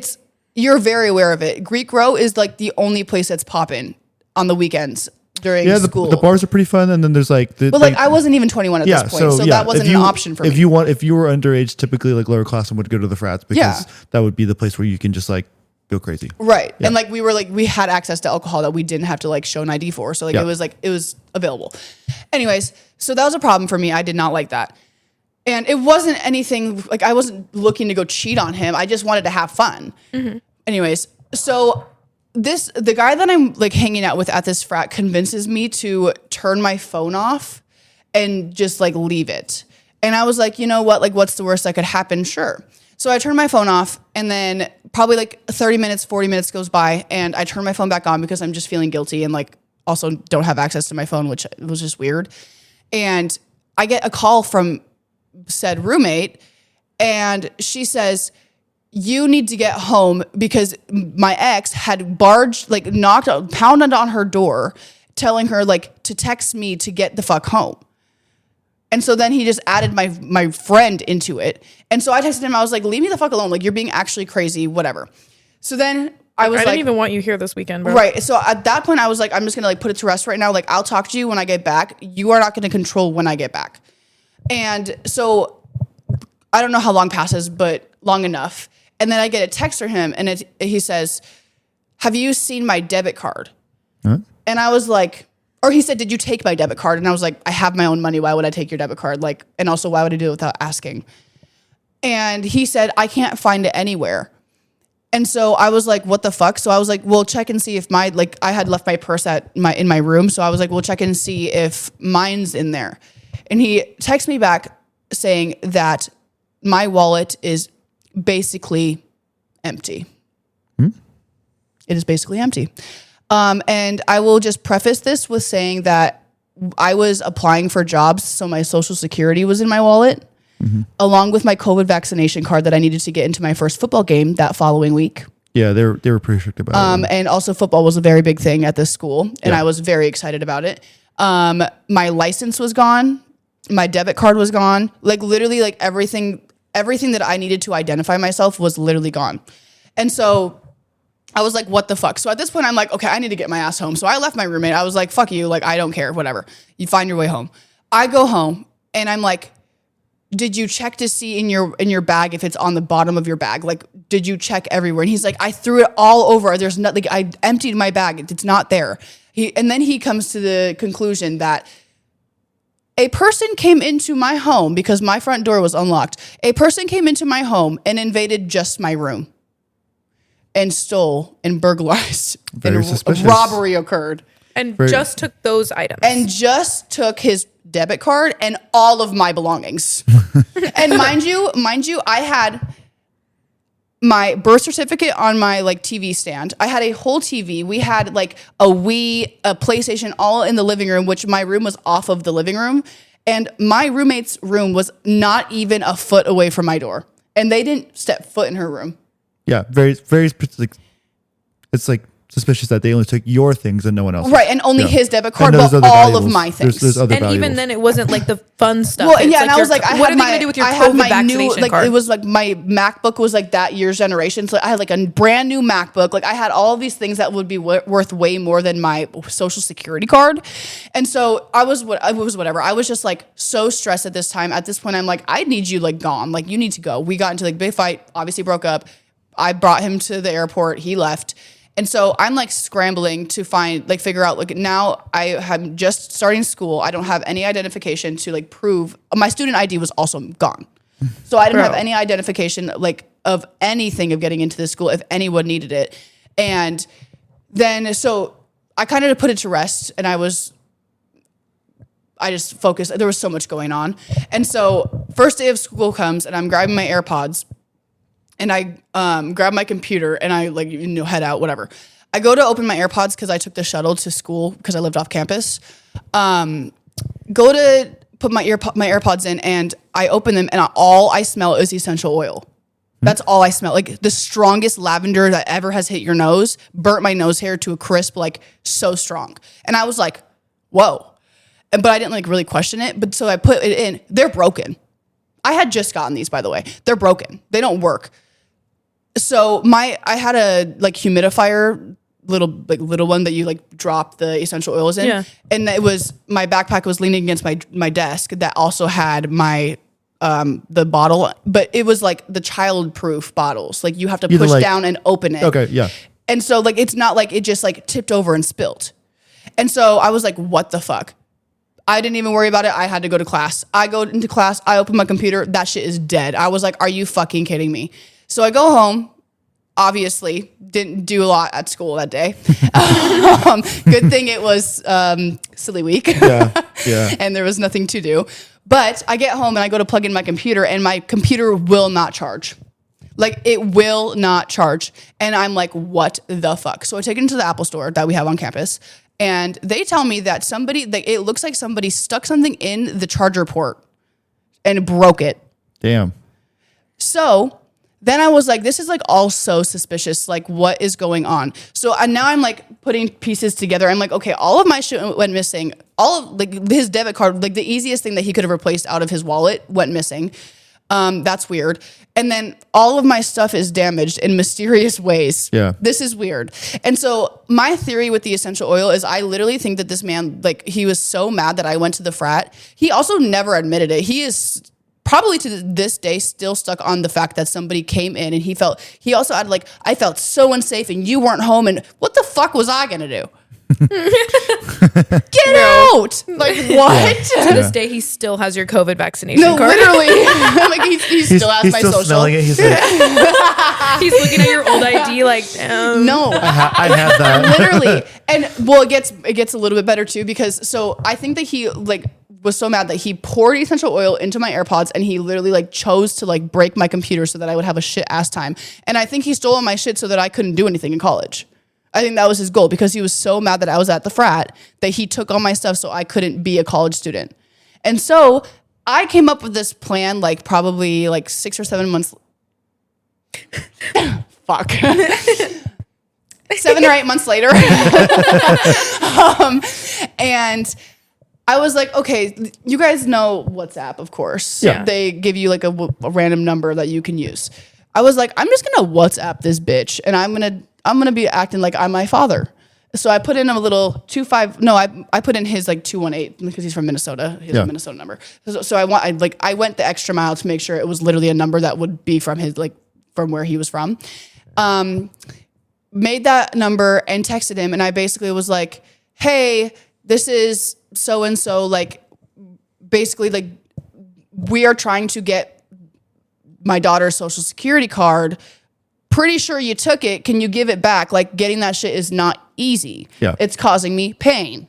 you're very aware of it. Greek Row is like the only place that's popping on the weekends during school. The bars are pretty fun, and then there's like but like I wasn't even 21 at this point, so that wasn't an option for me. If you were underage, typically like lower class would go to the frats because that would be the place where you can just like go crazy. Right. Yeah. And like we had access to alcohol that we didn't have to like show an ID for. So like it was available. Anyways, so that was a problem for me. I did not like that. And it wasn't anything like I wasn't looking to go cheat on him. I just wanted to have fun. Anyways, so the guy that I'm like hanging out with at this frat convinces me to turn my phone off and just like leave it. And I was like, you know what? Like what's the worst that could happen? Sure. So I turned my phone off and then probably like 30 minutes, 40 minutes goes by and I turn my phone back on because I'm just feeling guilty and like also don't have access to my phone, which was just weird. And I get a call from said roommate and she says, you need to get home because my ex had pounded on her door telling her like to text me to get the fuck home. And so then he just added my friend into it. And so I texted him, I was like, leave me the fuck alone. Like, you're being actually crazy, whatever. So then I was I didn't even want you here this weekend, bro. Right. So at that point, I was like, I'm just going to like put it to rest right now. Like, I'll talk to you when I get back. You are not going to control when I get back. And so I don't know how long passes, but long enough. And then I get a text from him and he says, have you seen my debit card? Huh? And I was like, or he said, did you take my debit card? And I was like, I have my own money. Why would I take your debit card? Like, and also why would I do it without asking? And he said, I can't find it anywhere. And so I was like, what the fuck? So I was like, well, check and see if I had left my purse in my room. So I was like, we'll check and see if mine's in there. And he texted me back saying that my wallet is basically empty. It is basically empty. And I will just preface this with saying that I was applying for jobs, so my social security was in my wallet, along with my COVID vaccination card that I needed to get into my first football game that following week. Yeah, they were pretty strict about it. And also football was a very big thing at this school, and I was very excited about it. My license was gone. My debit card was gone. Like literally like everything that I needed to identify myself was literally gone. And so I was like, what the fuck? So at this point, I'm like, okay, I need to get my ass home. So I left my roommate. I was like, fuck you. Like, I don't care. Whatever. You find your way home. I go home and I'm like, did you check to see in your bag if it's on the bottom of your bag? Like, did you check everywhere? And he's like, I threw it all over. There's nothing. I emptied my bag. It's not there. And then he comes to the conclusion that a person came into my home because my front door was unlocked. A person came into my home and invaded just my room and stole and burglarized. Very suspicious. Robbery occurred. And just took those items. And just took his debit card and all of my belongings. And mind you, I had my birth certificate on my like TV stand. I had a whole TV. We had like a Wii, a PlayStation, all in the living room, which my room was off of the living room. And my roommate's room was not even a foot away from my door. And they didn't step foot in her room. Yeah, very, very. Like, it's like suspicious that they only took your things and no one else. Right, and only his debit card, And those but other all valuables. of my things. There's other And valuables. even then, it wasn't like the fun stuff. Well, It's yeah, and I your- was like, what are they gonna do with your I had COVID my new, vaccination like, card? it was like my MacBook was like that year's generation. So I had like a brand new MacBook. Like I had all of these things that would be worth way more than my social security card. And so I was whatever. I was just like so stressed at this time. At this point, I'm like, I need you like gone. Like you need to go. We got into like big fight, obviously broke up. I brought him to the airport. He left. And so I'm like scrambling to figure out, like now I am just starting school. I don't have any identification to like prove. My student ID was also gone. So I didn't have any identification like of anything of getting into this school if anyone needed it. And then, so I kind of put it to rest and I just focused. There was so much going on. And so first day of school comes and I'm grabbing my AirPods. And I grab my computer and I head out, whatever. I go to open my AirPods because I took the shuttle to school because I lived off campus. Go to put my AirPods in and I open them and all I smell is essential oil. That's all I smell. Like the strongest lavender that ever has hit your nose, burnt my nose hair to a crisp, like so strong. And I was like, whoa. But I didn't like really question it. But so I put it in. They're broken. I had just gotten these, by the way. They're broken. They don't work. So I had a like humidifier, little one that you like drop the essential oils in. Yeah. And it was, my backpack was leaning against my desk that also had my, the bottle, but it was like the child-proof bottles. Like you have to push down and open it. Okay, yeah. And so like, it's not like it just like tipped over and spilled. And so I was like, what the fuck? I didn't even worry about it. I had to go to class. I go into class. I open my computer. That shit is dead. I was like, are you fucking kidding me? So I go home. Obviously, didn't do a lot at school that day. Good thing it was silly week. Yeah. And there was nothing to do. But I get home and I go to plug in my computer and my computer will not charge. Like it will not charge. And I'm like, what the fuck? So I take it into the Apple store that we have on campus. And they tell me that it looks like somebody stuck something in the charger port and broke it. Damn. So then I was like, this is like all so suspicious. Like, what is going on? So now I'm like putting pieces together. I'm like, okay, all of my shit went missing. All of like his debit card, like the easiest thing that he could have replaced out of his wallet went missing. That's weird. And then all of my stuff is damaged in mysterious ways. Yeah. This is weird. And so my theory with the essential oil is I literally think that this man, like he was so mad that I went to the frat. He also never admitted it. He is probably to this day still stuck on the fact that somebody came in and he also had like, I felt so unsafe and you weren't home and what the fuck was I going to do? Get out! Like what? To this day, he still has your COVID vaccination No, card. literally. Like he still has He's my still social. smelling it. He's like, He's looking at your old ID like, damn. No, I had that. literally. And well, it gets a little bit better too because so I think that he like was so mad that he poured essential oil into my AirPods and he literally like chose to like break my computer so that I would have a shit ass time. And I think he stole all my shit so that I couldn't do anything in college. I think that was his goal because he was so mad that I was at the frat that he took all my stuff so I couldn't be a college student. And so I came up with this plan like probably like 6 or 7 months. Fuck. 7 or 8 months later. And I was like, okay, you guys know WhatsApp, of course. Yeah. They give you like a random number that you can use. I was like, I'm just going to WhatsApp this bitch and I'm going to be acting like I'm my father. So I put in a little 25. No, I put in his like 218 because he's from Minnesota. He has a Minnesota number. So I went the extra mile to make sure it was literally a number that would be from his from where he was from. Made that number and texted him, and I basically was like, "Hey, this is so and so. Like, basically, like we are trying to get my daughter's social security card. Pretty sure you took it. Can you give it back? Like getting that shit is not easy. Yeah. It's causing me pain."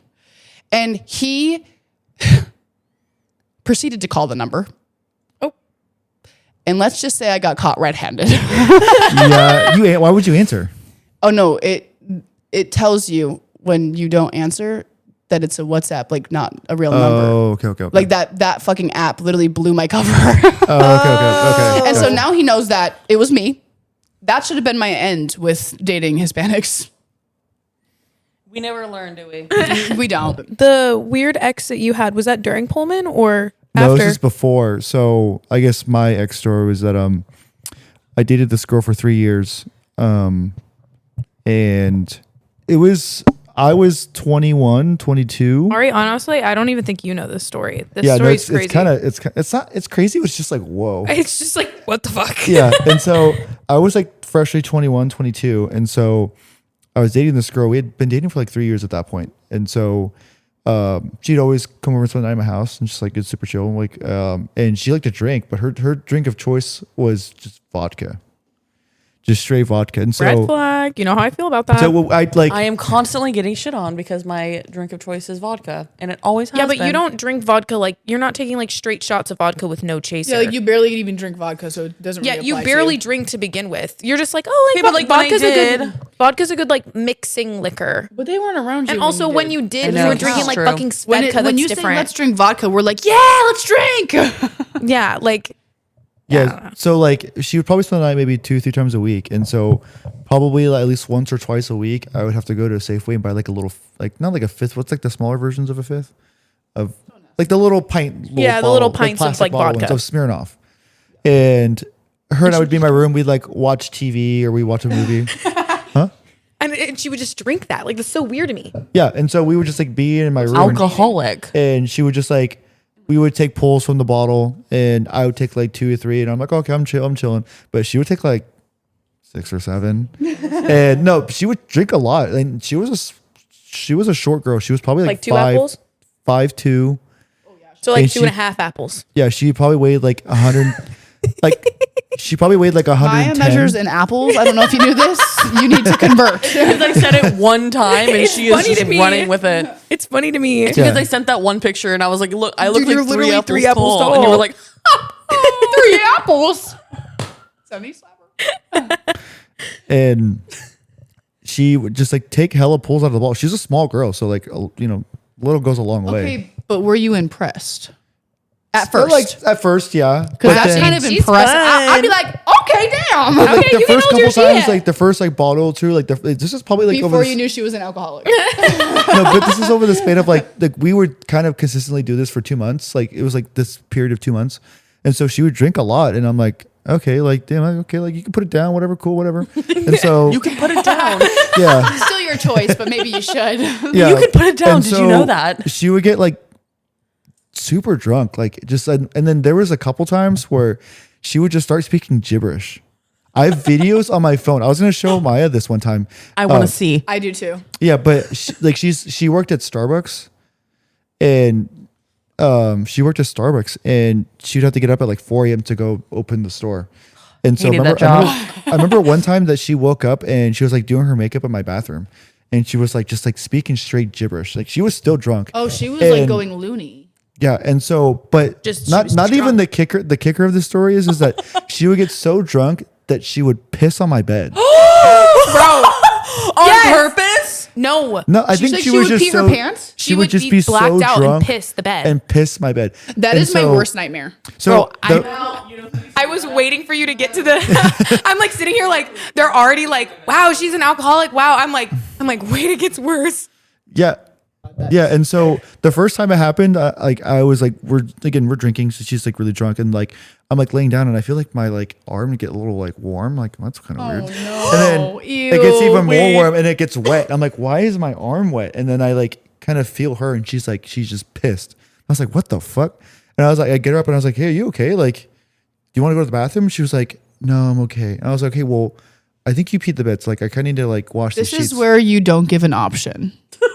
And he proceeded to call the number. Oh. And let's just say I got caught red-handed. Yeah. Why would you answer? Oh no, it tells you when you don't answer that it's a WhatsApp, like not a real number. Oh, okay. Like that fucking app literally blew my cover. Oh, okay. And so now he knows that it was me. That should have been my end with dating Hispanics. We never learn, do we? We don't. The weird ex that you had, was that during Pullman or No, after? this is before. So I guess my ex story was that I dated this girl for 3 years, and I was 21, 22. Ari, honestly, I don't even think you know this story. This Yeah, no, story's crazy. it's crazy. It's just like, whoa. It's just like, what the fuck? Yeah. And so I was like freshly 21, 22. And so I was dating this girl. We had been dating for like 3 years at that point. And so she'd always come over and spend the night at my house and just like it's super chill. Like and she liked to drink, but her drink of choice was just vodka. Just straight vodka. And so Red flag. You know how I feel about that. so I'd like I am constantly getting shit on because my drink of choice is vodka, and it always has yeah, but been. you don't drink vodka like you're not taking like straight shots of vodka with no chaser. Yeah, like you barely even drink vodka, so it doesn't. Yeah, really you apply barely To drink to begin with. You're just like, oh, like, Okay, but, like, when I vodka's a good like mixing liquor. But they weren't around you. And also, when you did, know, you were it's drinking like true. fucking when, Svedka. when That's you say different. let's drink vodka, we're like, yeah, let's drink. Yeah, like yeah. So like she would probably spend the night maybe 2-3 times a week. And so probably like, at least once or twice a week, I would have to go to a Safeway and buy like a little, like not like a fifth. What's like the smaller versions of a fifth of like the little pint. Yeah, the bottle, little pints of, plastic like, bottle vodka. ones of Smirnoff. And her and I would be in my room. We'd like watch TV or we watch a movie. and she would just drink that. Like that's so weird to me. Yeah. And so we would just like be in my room. alcoholic. And she would just like, we would take pulls from the bottle and I would take like 2 or 3 and I'm like, okay, I'm chilling. But she would take like 6 or 7. And no, she would drink a lot. And she was a short girl. She was probably like 2 apples. 5'2". So like And 2.5 apples. Yeah, she probably weighed like 100. Like she probably weighed like 110. Maya measures in apples. I don't know if you knew this. You need to convert. Because I said it one time and It's she is funny just to me. running with it. It's funny to me. Because Yeah. I sent that one picture and I was like, look, I look Dude, you're like literally 3 apples, tall. tall. And you were like, 3 apples. 70 slapper. And she would just like take hella pulls out of the bottle. She's a small girl, so like little goes a long way. Okay, but were you impressed? At But, first. like at first, yeah. Because that's then- kind of She's impressive. fun. I'd be like, okay, damn. But, like, Okay, the you can first hold your couple times, shit. like the first like bottle or two, like this is probably like over Before the you knew she was an alcoholic. no, but this is over the span of like we would kind of consistently do this for 2 months. Like it was like this period of 2 months, and so she would drink a lot, and I'm like, okay, like damn, okay, like you can put it down, whatever, cool, whatever. And so you can put it down. yeah, Still your choice, but maybe you should. yeah, You could put it down. And Did you know that? She would get like super drunk, like just and then there was a couple times where she would just start speaking gibberish. I have videos on my phone. I was gonna show Maya this one time. I want to see. I do too. Yeah, but she worked at Starbucks, and she worked at Starbucks, and she'd have to get up at like 4 a.m. to go open the store. And so Hated that I remember one time that she woke up and she was like doing her makeup in my bathroom, and she was like just like speaking straight gibberish. Like she was still drunk. Oh, she was like And- going loony. Yeah, and so, but Just- she not was not even drunk. the kicker of the story is that she would get so drunk that she would piss on my bed. Bro. On purpose? No. No, I She think said she she was would just pee her so pants? she would just be blacked so out drunk and piss the bed. and piss my bed. That And is my so- worst nightmare. So Bro, the- I was waiting for you to get to the. I'm like sitting here like they're already like, wow, she's an alcoholic. Wow, I'm like, wait, it gets worse. yeah. Yeah, and so the first time it happened, like I was like, we're drinking, so she's like really drunk, and like I'm like laying down, and I feel like my like arm get a little like warm, like that's kind of weird. no. And then it gets even more Ew, warm, and it gets wet. I'm like, why is my arm wet? And then I like kind of feel her, and she's just pissed. I was like, what the fuck? And I was like, I get her up, and I was like, hey, are you okay? Like, do you want to go to the bathroom? She was like, no, I'm okay. And I was like, okay, well, I think you peed the bed, so like I kind of need to like wash This the sheets. is where you don't give an option.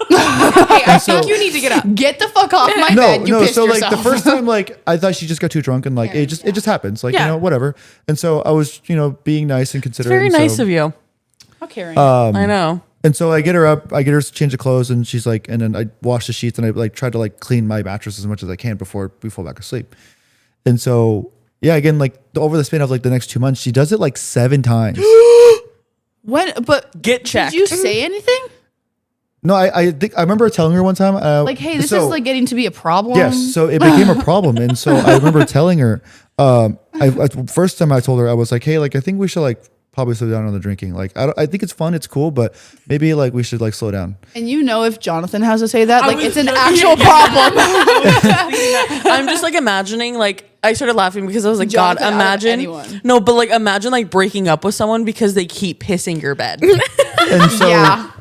Hey, I think you need to get up. Get the fuck off my no, bed. You no. pissed So yourself. like the first time, like I thought she just got too drunk and like it just happens, like Yeah. whatever. And so I was being nice and considerate. Very and nice so, of you. How caring. I know. And so I get her up, I get her to change the clothes, and she's like, and then I wash the sheets, and I like try to like clean my mattress as much as I can before we fall back asleep. And so yeah, again, like over the span of like the next 2 months, she does it like 7 times. When? But Get checked. did you say anything? No, I think I remember telling her one time, Like, hey, this so- is like getting to be a problem. Yes, so it became a problem, and so I remember telling her. First time I told her, I was like, "Hey, like I think we should like probably slow down on the drinking. Like, I think it's fun, it's cool, but maybe like we should like slow down. And if Jonathan has to say that, like was it's an joking. actual problem. I'm just like imagining, like I started laughing because I was like, Jonathan God, out of imagine. anyone. No, but like imagine like breaking up with someone because they keep pissing your bed. And so Yeah.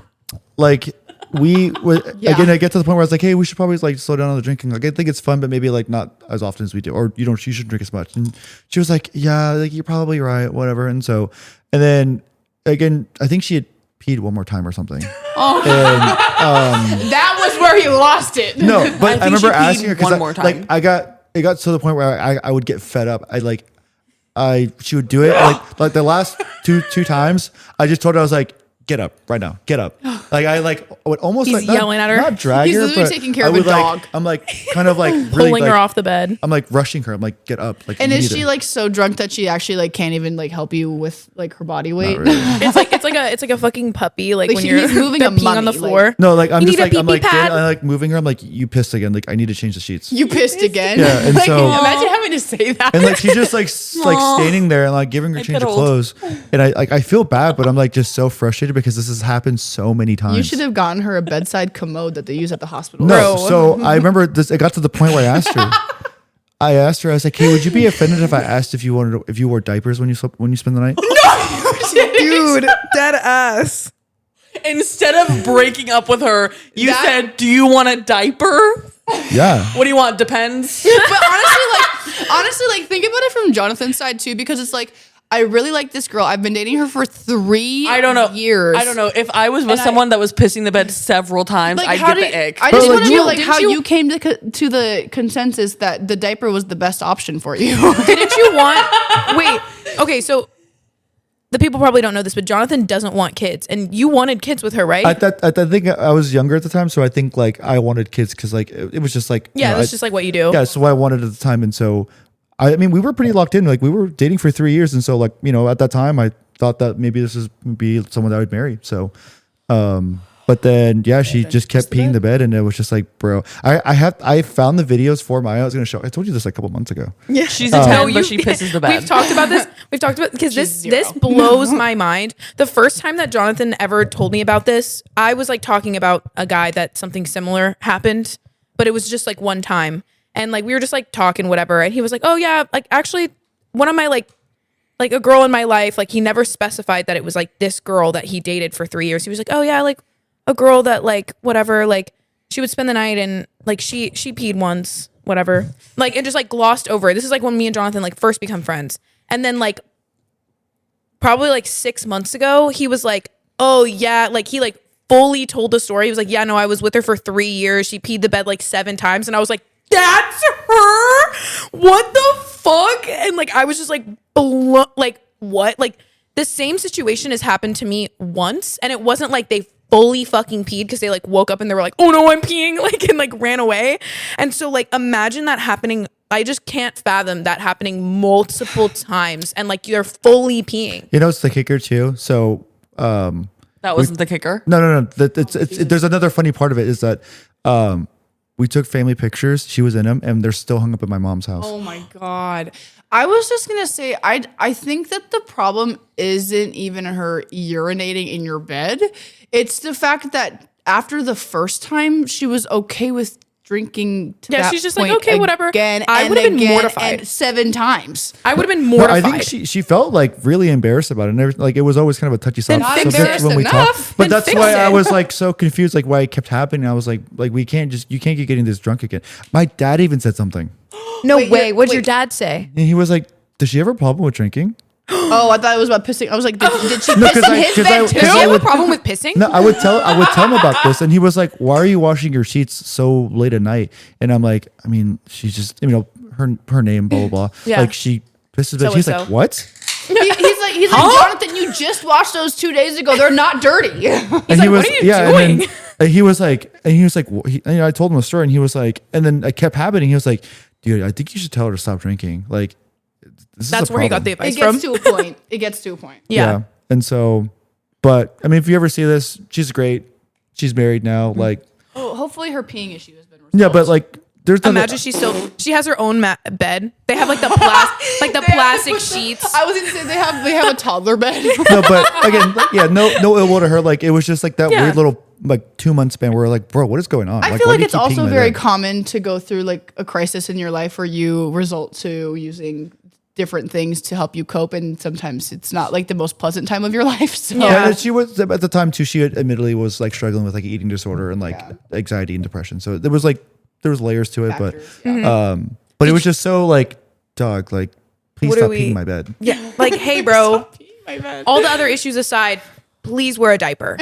like we would Yeah. again, I get to the point where I was like, hey, we should probably like slow down on the drinking. Like I think it's fun, but maybe like not as often as we do, or you shouldn't drink as much. And she was like, yeah, like you're probably right, whatever. And so, and then again, I think she had peed one more time or something. That was where he lost it. No, but I think remember she peed asking her because one more time. like it got to the point where I would get fed up. She would do it like the last two times. I just told her, I was like, get up right now, get up. Like I would almost He's like not, yelling at her. not drag He's her, literally but taking care I of a would, like, dog. I'm like kind of like really Pulling her like, off the bed. I'm like rushing her. I'm like, get up. Like, And you is need she to- like so drunk that she actually like can't even like help you with like her body weight? Not really. It's like a fucking puppy. Like, Like, when he's you're moving a peeing on the mummy, floor. No, like I'm You just need a like I'm pee-pee like pad? I like moving her. I'm like, you pissed again. Like I need to change the sheets. You pissed again? Yeah, and Like, so- imagine having to say that. And like she's just like like standing there and like giving her change of piddled. clothes, and I feel bad, but I'm like just so frustrated because this has happened so many times. You should have gotten her a bedside commode that they use at the hospital. No, Bro. so I remember this. It got to the point where I asked her. I was like, "Hey, would you be offended if I asked if you wore diapers when you spend the night?" Dude, dead ass. Instead of breaking up with her, you That- said, "Do you want a diaper? Yeah. What do you want? Depends." But honestly, like think about it from Jonathan's side too, because it's like I really like this girl. I've been dating her for 3 I don't know. years. I don't know. If I was with And someone that was pissing the bed several times, Like I'd how get did the ick. I just But, like, want to you- know like didn't how you- you came to the consensus that the diaper was the best option for you. Didn't you want? Wait. Okay, so the people probably don't know this, but Jonathan doesn't want kids, and you wanted kids with her, right? I think I was younger at the time, so I think like I wanted kids because like it was just like yeah, you know, that's just like what you do. yeah, so what I wanted at the time, and so I mean we were pretty locked in. Like we were dating for 3 years, and so like at that time I thought that maybe this would be someone that I would marry. So, but then she just kept peeing the bed, and it was just like, bro, I found the videos for Maya. I was gonna show. I told you this like a couple months ago. Yeah, She's a 10, but she pisses the bed. We've talked about this. We've talked about because this zero. blows my mind. The first time that Jonathan ever told me about this, I was like talking about a guy that something similar happened, but it was just like one time, and like we were just like talking whatever, and he was like, "Oh yeah, like actually, one of my like a girl in my life, like he never specified that it was like this girl that he dated for 3 years. He was like, "Oh yeah, like a girl that like whatever, like she would spend the night and like she peed once, whatever." Like it just like glossed over. This is like when me and Jonathan like first become friends. And then like probably like 6 months ago, he was like, "Oh yeah," like he like fully told the story. He was like, "Yeah, no, I was with her for 3 years. She peed the bed like 7 times." And I was like, "That's her? What the fuck?" And like I was just like like what? Like the same situation has happened to me once, and it wasn't like they fully fucking peed because they like woke up and they were like, "Oh no, I'm peeing," like and like ran away. And so like imagine that happening. I just can't fathom that happening multiple times and like you're fully peeing. It's the kicker too. So That wasn't the kicker. no. There's another funny part of it is that we took family pictures. She was in them, and they're still hung up at my mom's house. Oh my god. I was just gonna say, I think that the problem isn't even her urinating in your bed. It's the fact that after the first time, she was okay with drinking to Yeah, that she's just like, point "Okay, whatever." again I and would've been again mortified. and 7 times. I would have been No, mortified. I think she felt like really embarrassed about it. And everything. Like it was always kind of a touchy Then subject fix it. when we Enough. talked. But Then that's fix why I it. was like so confused, like why it kept happening. I was like you can't get getting this drunk again. My dad even said something. No Wait, way. What'd your wait. dad say? And he was like, "Does she have a problem with drinking?" Oh, I thought it was about pissing. I was like, did she No, piss 'cause in I- his 'cause bed I- too? 'cause Do you I have would- a problem with pissing? No, I would tell him about this, and he was like, "Why are you washing your sheets so late at night?" And I'm like, "I mean, she's just her name, blah blah blah. Yeah. Like she pisses bed." She's So-and-so. like, "What?" He's like, Jonathan, you just washed those 2 days ago. They're not dirty. And like, he was, "What are you and doing?" then he was like, I told him a story, and he was like, and then it kept happening. He was like, "Dude, I think you should tell her to stop drinking." Like, this That's is a where he got problem. the advice It gets from. to a point. It gets to a point. Yeah. And so, but I mean, if you ever see this, she's great. She's married now. Mm-hmm. Like, Oh, hopefully her peeing issue has been resolved. yeah, but like there's nothing- Imagine she has her own bed. They have like the plastic sheets. I was gonna say they have a toddler bed. no, but again, yeah, no ill will to her. Like it was just like that Yeah. weird little like 2 month span where we're like, bro, what is going on? I Like, feel why like do you it's keep also peeing my very bed? common to go through like a crisis in your life where you resort to using different things to help you cope, and sometimes it's not like the most pleasant time of your life. So Yeah. And she was at the time too. She admittedly was like struggling with like eating disorder and like anxiety and depression. So there was layers to it, Factors, but it was just so like, dog, like please What stop are we- peeing my bed. Yeah, like, hey, bro. All the other issues aside, please wear a diaper.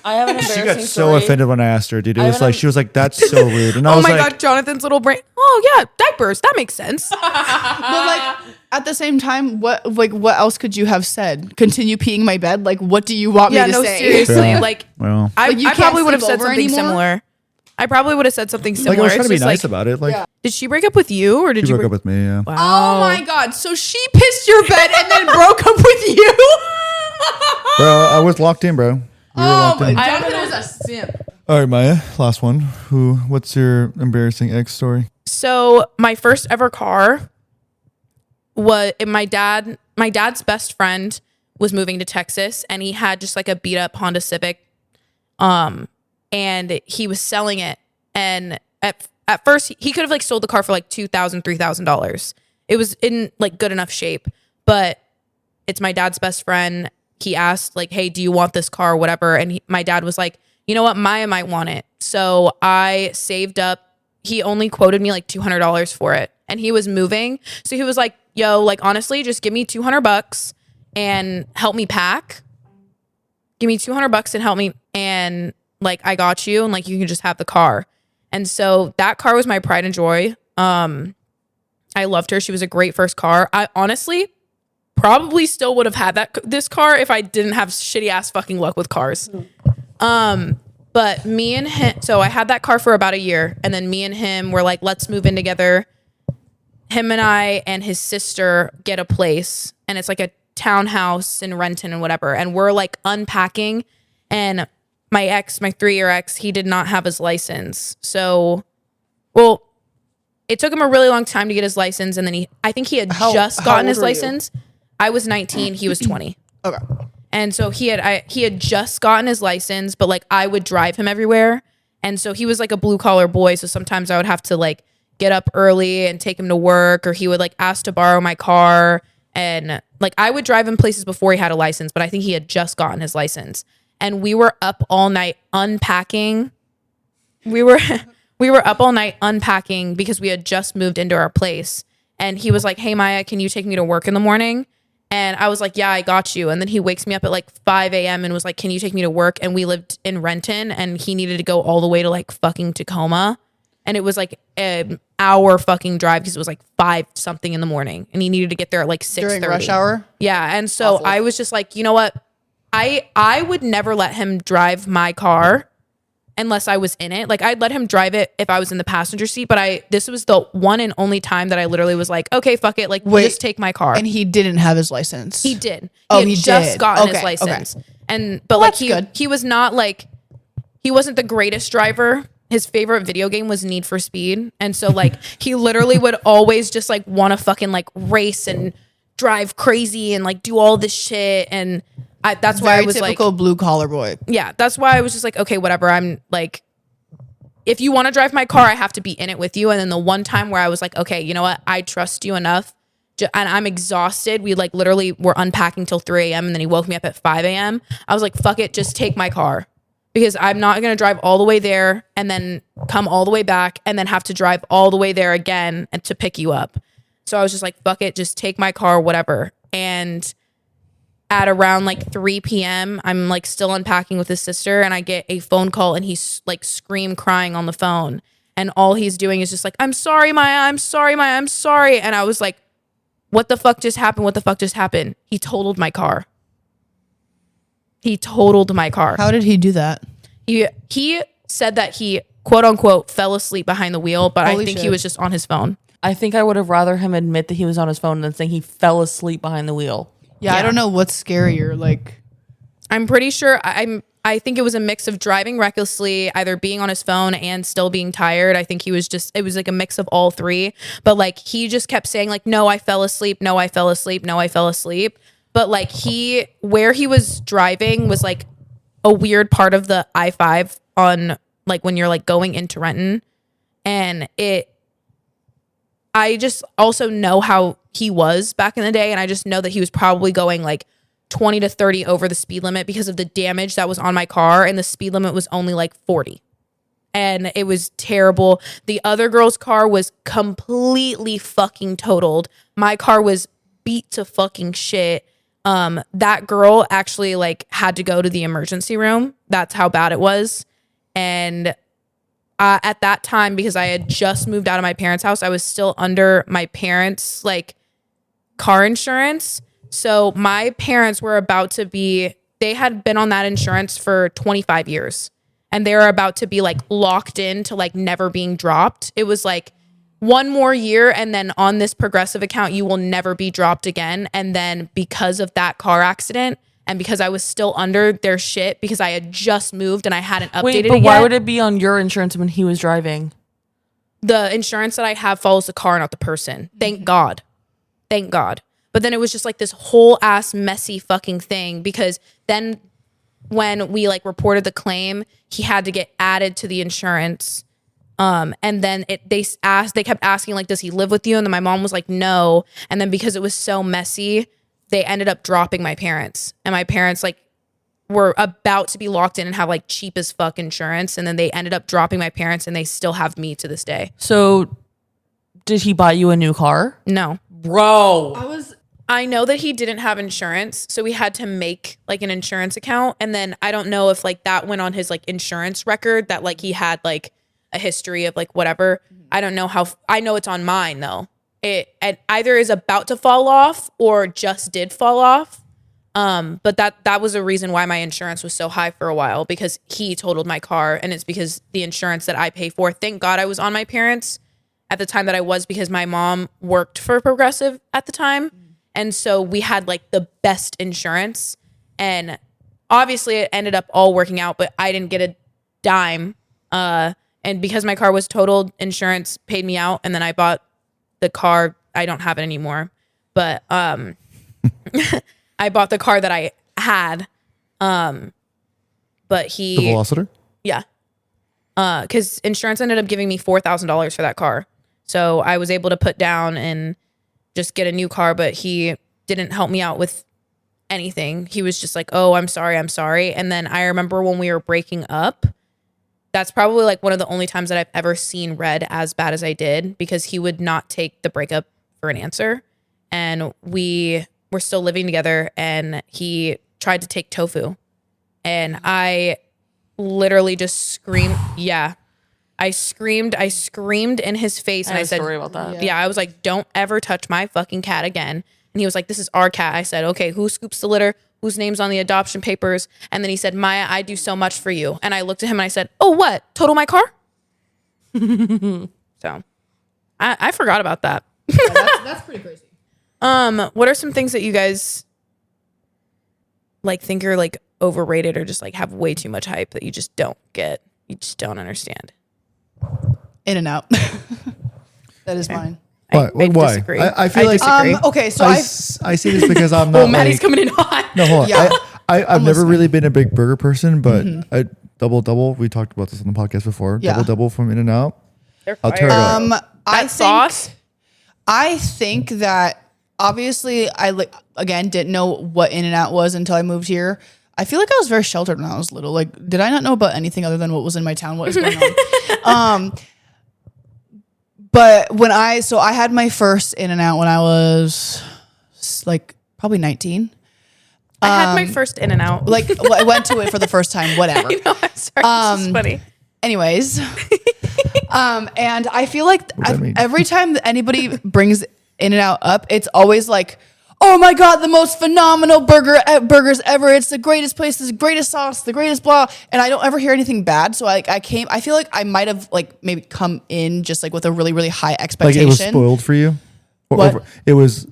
I have an embarrassing She got so story. offended when I asked her, dude. It I was haven't- like she was like, "That's so rude," and I Oh was my like, god, Jonathan's little brain. Oh yeah, diapers. That makes sense. But like at the same time, what else could you have said? Continue peeing my bed? Like, what do you want Yeah, me to no, say? seriously. Yeah. Like, "Well, I, Like, you I can't probably would have sleep said over something anymore? similar. I probably would have said something like similar. I was trying It's to be just nice like, about it." Like did she break up with you or did she you broke up with me. Yeah. Wow. Oh my god! So she pissed your bed and then broke up with you? Bro, I was locked in, bro. We were locked in. Jonathan was a simp. All right, Maya, last one. What's your embarrassing ex story? So my first ever car was my dad's best friend was moving to Texas and he had just like a beat up Honda Civic. And he was selling it. And at first he could have like sold the car for like $2,000, $3,000. It was in like good enough shape, but it's my dad's best friend. He asked like, hey, do you want this car or whatever? And my dad was like, you know what? Maya might want it. So I saved up. He only quoted me like $200 for it. And he was moving. So he was like, yo, like, honestly, just give me $200 and help me pack. Give me $200 and help me. And like, I got you. And like, you can just have the car. And so that car was my pride and joy. I loved her. She was a great first car. I honestly probably still would have had this car if I didn't have shitty ass fucking luck with cars. But me and him, so I had that car for about a year, and then me and him were like, let's move in together. Him and I and his sister get a place, and it's like a townhouse in Renton and whatever. And we're like unpacking, and my 3-year ex, he did not have his license. So, well, it took him a really long time to get his license, and then I think he had just how gotten old his were you? license. I was 19, he was 20. Okay. And so he had just gotten his license, but like I would drive him everywhere. And so he was like a blue collar boy. So sometimes I would have to like get up early and take him to work, or he would like ask to borrow my car. And like I would drive him places before he had a license, but I think he had just gotten his license. And we were up all night unpacking. We were up all night unpacking because we had just moved into our place. And he was like, hey Maya, can you take me to work in the morning? And I was like, yeah, I got you. And then he wakes me up at like 5 a.m. and was like, can you take me to work? And we lived in Renton, and he needed to go all the way to like fucking Tacoma. And it was like an hour fucking drive because it was like 5 something in the morning. And he needed to get there at like 6:30. During rush hour? Yeah. And so I was just like, you know what? I would never let him drive my car unless I was in it. Like I'd let him drive it if I was in the passenger seat, but this was the one and only time that I literally was like, okay, fuck it. Like Wait, just take my car. And he didn't have his license. He did. Oh, had he just did. gotten his Okay, license. okay. But Well, like that's good. he was not like, he wasn't the greatest driver. His favorite video game was Need for Speed. And so like he literally would always just like want to fucking like race and drive crazy and like do all this shit. And that's why I Very was like, typical blue collar boy. yeah, that's why I was just like, okay, whatever. I'm like, if you want to drive my car, I have to be in it with you. And then the one time where I was like, okay, you know what? I trust you enough. And I'm exhausted. We like literally were unpacking till 3 a.m. and then he woke me up at 5 a.m. I was like, fuck it, just take my car. Because I'm not going to drive all the way there and then come all the way back and then have to drive all the way there again and to pick you up. So I was just like, fuck it, just take my car, whatever. And at around like 3 p.m., I'm like still unpacking with his sister, and I get a phone call, and he's like crying on the phone. And all he's doing is just like, I'm sorry, Maya. I'm sorry, Maya. I'm sorry. And I was like, what the fuck just happened? What the fuck just happened? He totaled my car. He totaled my car. How did he do that? He said that he, quote unquote, fell asleep behind the wheel, but Holy I think he shit. was just on his phone. I think I would have rather him admit that he was on his phone than saying he fell asleep behind the wheel. Yeah, I don't know what's scarier. Like, I'm pretty sure I'm I think it was a mix of driving recklessly, either being on his phone and still being tired. I think he was just, it was like a mix of all three. But like he just kept saying like, no, I fell asleep. No, I fell asleep. No, I fell asleep. But like where he was driving was like a weird part of the I-5 on like when you're like going into Renton. And I just also know how he was back in the day. And I just know that he was probably going like 20 to 30 over the speed limit because of the damage that was on my car, and the speed limit was only like 40. And it was terrible. The other girl's car was completely fucking totaled. My car was beat to fucking shit. That girl actually like had to go to the emergency room. That's how bad it was. And at that time, because I had just moved out of my parents' house, I was still under my parents' like car insurance. So my parents were about to be, they had been on that insurance for 25 years and they were about to be like locked in to like never being dropped. It was like one more year and then on this Progressive account, you will never be dropped again. And then because of that car accident and because I was still under their shit because I had just moved and I hadn't updated Wait, it but yet. why would it be on your insurance when he was driving? The insurance that I have follows the car, not the person. Thank God. Thank God. But then it was just like this whole ass messy fucking thing because then when we like reported the claim, he had to get added to the insurance. And then they kept asking like, does he live with you? And then my mom was like, no. And then because it was so messy, they ended up dropping my parents. And my parents like were about to be locked in and have like cheap as fuck insurance. And then they ended up dropping my parents and they still have me to this day. So did he buy you a new car? No. Bro. I know that he didn't have insurance, so we had to make like an insurance account. And then I don't know if like that went on his like insurance record that like he had like a history of like whatever. I don't know how, I know it's on mine though. It either is about to fall off or just did fall off. But that was a reason why my insurance was so high for a while because he totaled my car and it's because the insurance that I pay for. Thank God I was on my parents at the time that I was because my mom worked for Progressive at the time. And so we had like the best insurance and obviously it ended up all working out, but I didn't get a dime. And because my car was totaled, insurance paid me out. And then I bought the car. I don't have it anymore, but I bought the car that I had. But The Velociter? yeah. Cause insurance ended up giving me $4,000 for that car. So I was able to put down and just get a new car, but he didn't help me out with anything. He was just like, oh, I'm sorry. And then I remember when we were breaking up, that's probably like one of the only times that I've ever seen red as bad as I did because he would not take the breakup for an answer. And we were still living together and he tried to take tofu. And I literally just screamed. Yeah. I screamed in his face and I said, story about that. Yeah, I was like, don't ever touch my fucking cat again. And he was like, this is our cat. I said, okay, who scoops the litter? Whose name's on the adoption papers? And then he said, Maya, I do so much for you. And I looked at him and I said, oh, what? Total my car? So I forgot about that. Yeah, that's pretty crazy. What are some things that you guys like think are like overrated or just like have way too much hype that you just don't get? You just don't understand. In and out. That is mine. Why? I Why? disagree. I feel like disagree. Okay, so I see this because I'm not. Oh, Maddie's like, coming in hot. No, hold on. Yeah. I've never listening. really been a big burger person, but a double. We talked about this on the podcast before. Yeah. Double from In and Out. They're I'll tear it fire. up. I sauce? I think that obviously again didn't know what In and Out was until I moved here. I feel like I was very sheltered when I was little. Like, did I not know about anything other than what was in my town? What was going on? But when I had my first In and Out when I was like probably 19. I had my first In and Out. Like I went to it for the first time. Whatever. No, I'm sorry. This is funny. Anyways, and I feel like that mean? every time that anybody brings In and Out up, it's always like, oh my God, the most phenomenal burgers ever. It's the greatest place, the greatest sauce, the greatest blah. And I don't ever hear anything bad. So I feel like I might have like maybe come in just like with a really, really high Like expectation. it was spoiled for you. What? It was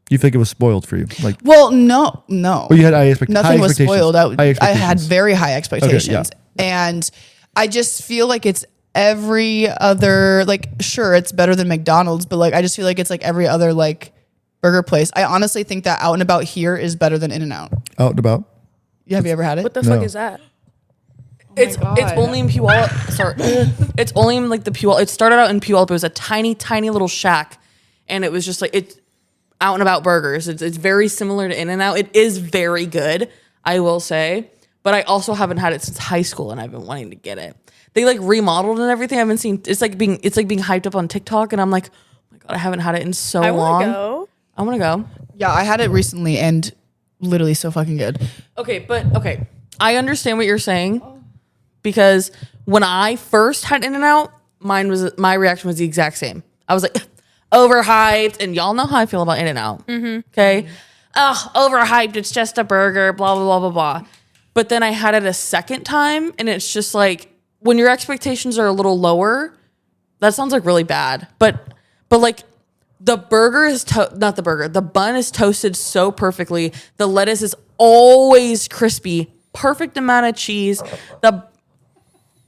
you you think it was spoiled for you? Like, Well, no. well, you had high expectations. Nothing was spoiled. High I had expectations. very high expectations. And I just feel like it's every other, like, sure, it's better than McDonald's, but like, I just feel like it's like every other like burger place. I honestly think that Out and About here is better than In-N-Out. Out and about. Have you ever had it? What the No. fuck is that? It's God. only in Puyallup. Sorry, it's only in like the Puyallup. It started out in Puyallup. It was a tiny little shack, and it was just like it's Out and About burgers. It's very similar to In-N-Out. It is very good, I will say. But I also haven't had it since high school, and I've been wanting to get it. They like remodeled and everything. I've been seeing it's like being hyped up on TikTok, and I'm like, oh my god, I haven't had it in so I long. want to go. I want to go. Yeah, I had it recently and literally so fucking good. Okay. I understand what you're saying because when I first had In-N-Out, my reaction was the exact same. I was like, overhyped, and y'all know how I feel about In-N-Out. Okay, overhyped. It's just a burger. Blah blah blah blah blah. But then I had it a second time, and it's just like when your expectations are a little lower. That sounds like really bad, but like. The burger is not the burger. The bun is toasted so perfectly. The lettuce is always crispy. Perfect amount of cheese. The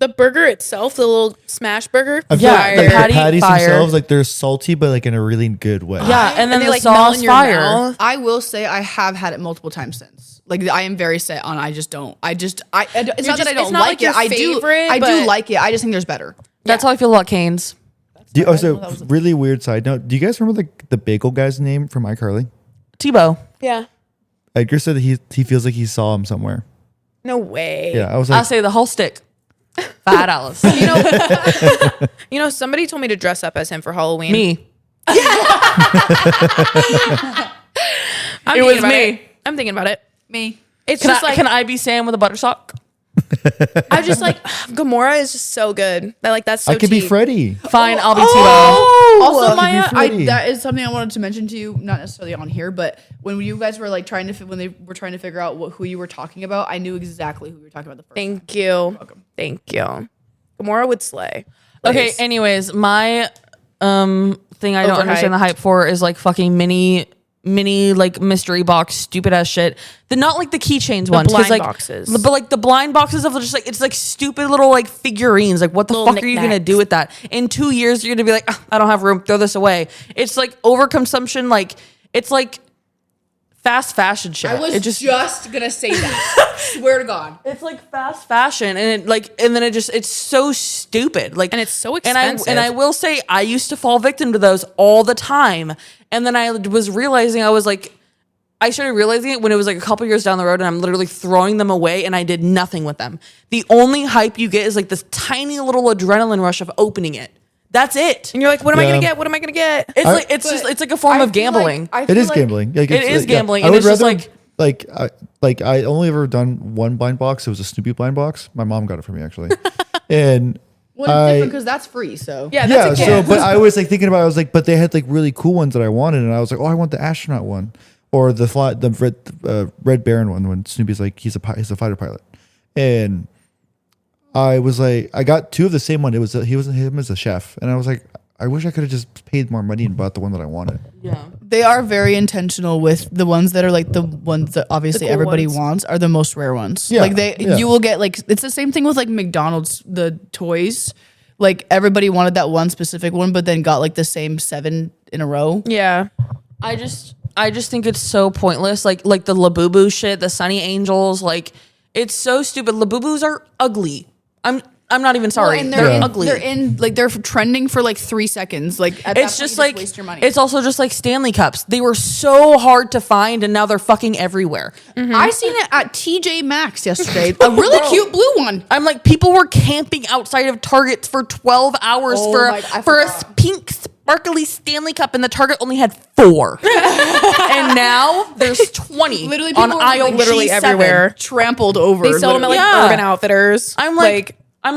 burger itself, the little smash burger. I feel Yeah, like the the patty, patties fire. themselves, like they're salty, but like in a really good way. Yeah, and then they the like melt sauce in your fire. mouth. I will say I have had it multiple times since. Like I am very set on. It's not that I don't not like like your it. I favorite, do but- like it. I just think there's better. That's how I feel about Cane's. Really weird side note. Do you guys remember the bagel guy's name from iCarly? Tebow. Yeah. Edgar said that he feels like he saw him somewhere. No way. Yeah, I was I like, say the whole stick. $5. You know, somebody told me to dress up as him for Halloween. Me. I'm It thinking was about me. I'm thinking about it. Me. It's Can just like I be Sam with a butter sock? I just like Gamora is just so good. That's so I could be cheap. Freddy. Fine, I'll be Also, could be Maya, Freddy. that is something I wanted to mention to you, not necessarily on here, but when you guys were like when they were trying to figure out who you were talking about, I knew exactly who you were talking about the first time. Thank you. Thank you. Gamora would slay. Tebow. Okay, Please. anyways, my thing I don't understand the Overhyped. hype for is like fucking mini like mystery box stupid ass shit. The not like the keychains ones. 'cause, blind like, boxes. But like the blind boxes of just like it's like stupid little like figurines. Like what the Little fuck are you gonna knickknacks. do with that? In 2 years you're gonna be like, I don't have room, throw this away. It's like overconsumption, like it's like fast fashion shit. I was It just gonna say that. Swear to God. it's like fast fashion, and it like, and then it's so stupid, like, And it's so And I expensive. will say, I used to fall victim to those all the time, and then I was realizing, I started realizing it when it was like a couple years down the road, and I'm literally throwing them away, and I did nothing with them. The only hype you get is like this tiny little adrenaline rush of opening it. That's it. And you're like, what am I Yeah. gonna get? What am I gonna get? It's like a form of gambling. It is gambling. Like, It is gambling, I and would it's just rather I only ever done one blind box. It was a Snoopy blind box. My mom got it for me actually, and Well, it's different because that's free. So Yeah, yeah. that's a So, gift. but I was like thinking about. It, I was like, but they had like really cool ones that I wanted, and I was like, oh, I want the astronaut one, or the Red Baron one when Snoopy's like he's a fighter pilot, and I was like, I got two of the same one. It was him as a chef, and I was like, I wish I could have just paid more money and bought the one that I wanted. Yeah. they are very intentional with the ones that are like the ones that obviously cool everybody ones. wants are the most rare ones. Yeah, Like yeah. you will get like it's the same thing with like McDonald's the toys. Like everybody wanted that one specific one, but then got like the same 7 in a row. Yeah. I just think it's so pointless. Like the Labubu shit, the Sunny Angels, like it's so stupid. Labubus are ugly. I'm not even sorry. and they're they're ugly. they're trending for like 3 seconds. Like at that It's point, just you like waste your money. it's also just like Stanley Cups. They were so hard to find, and now they're fucking everywhere. I seen it at TJ Maxx yesterday. A really cute blue one. I'm like, people were camping outside of Targets for 12 hours Oh for my- I for a forgot. pink sparkly Stanley Cup, and the Target only had 4. And now there's 20 Literally, on people were, aisle like, literally G7. everywhere. Trampled over. They sell them at like Yeah. Urban Outfitters. I'm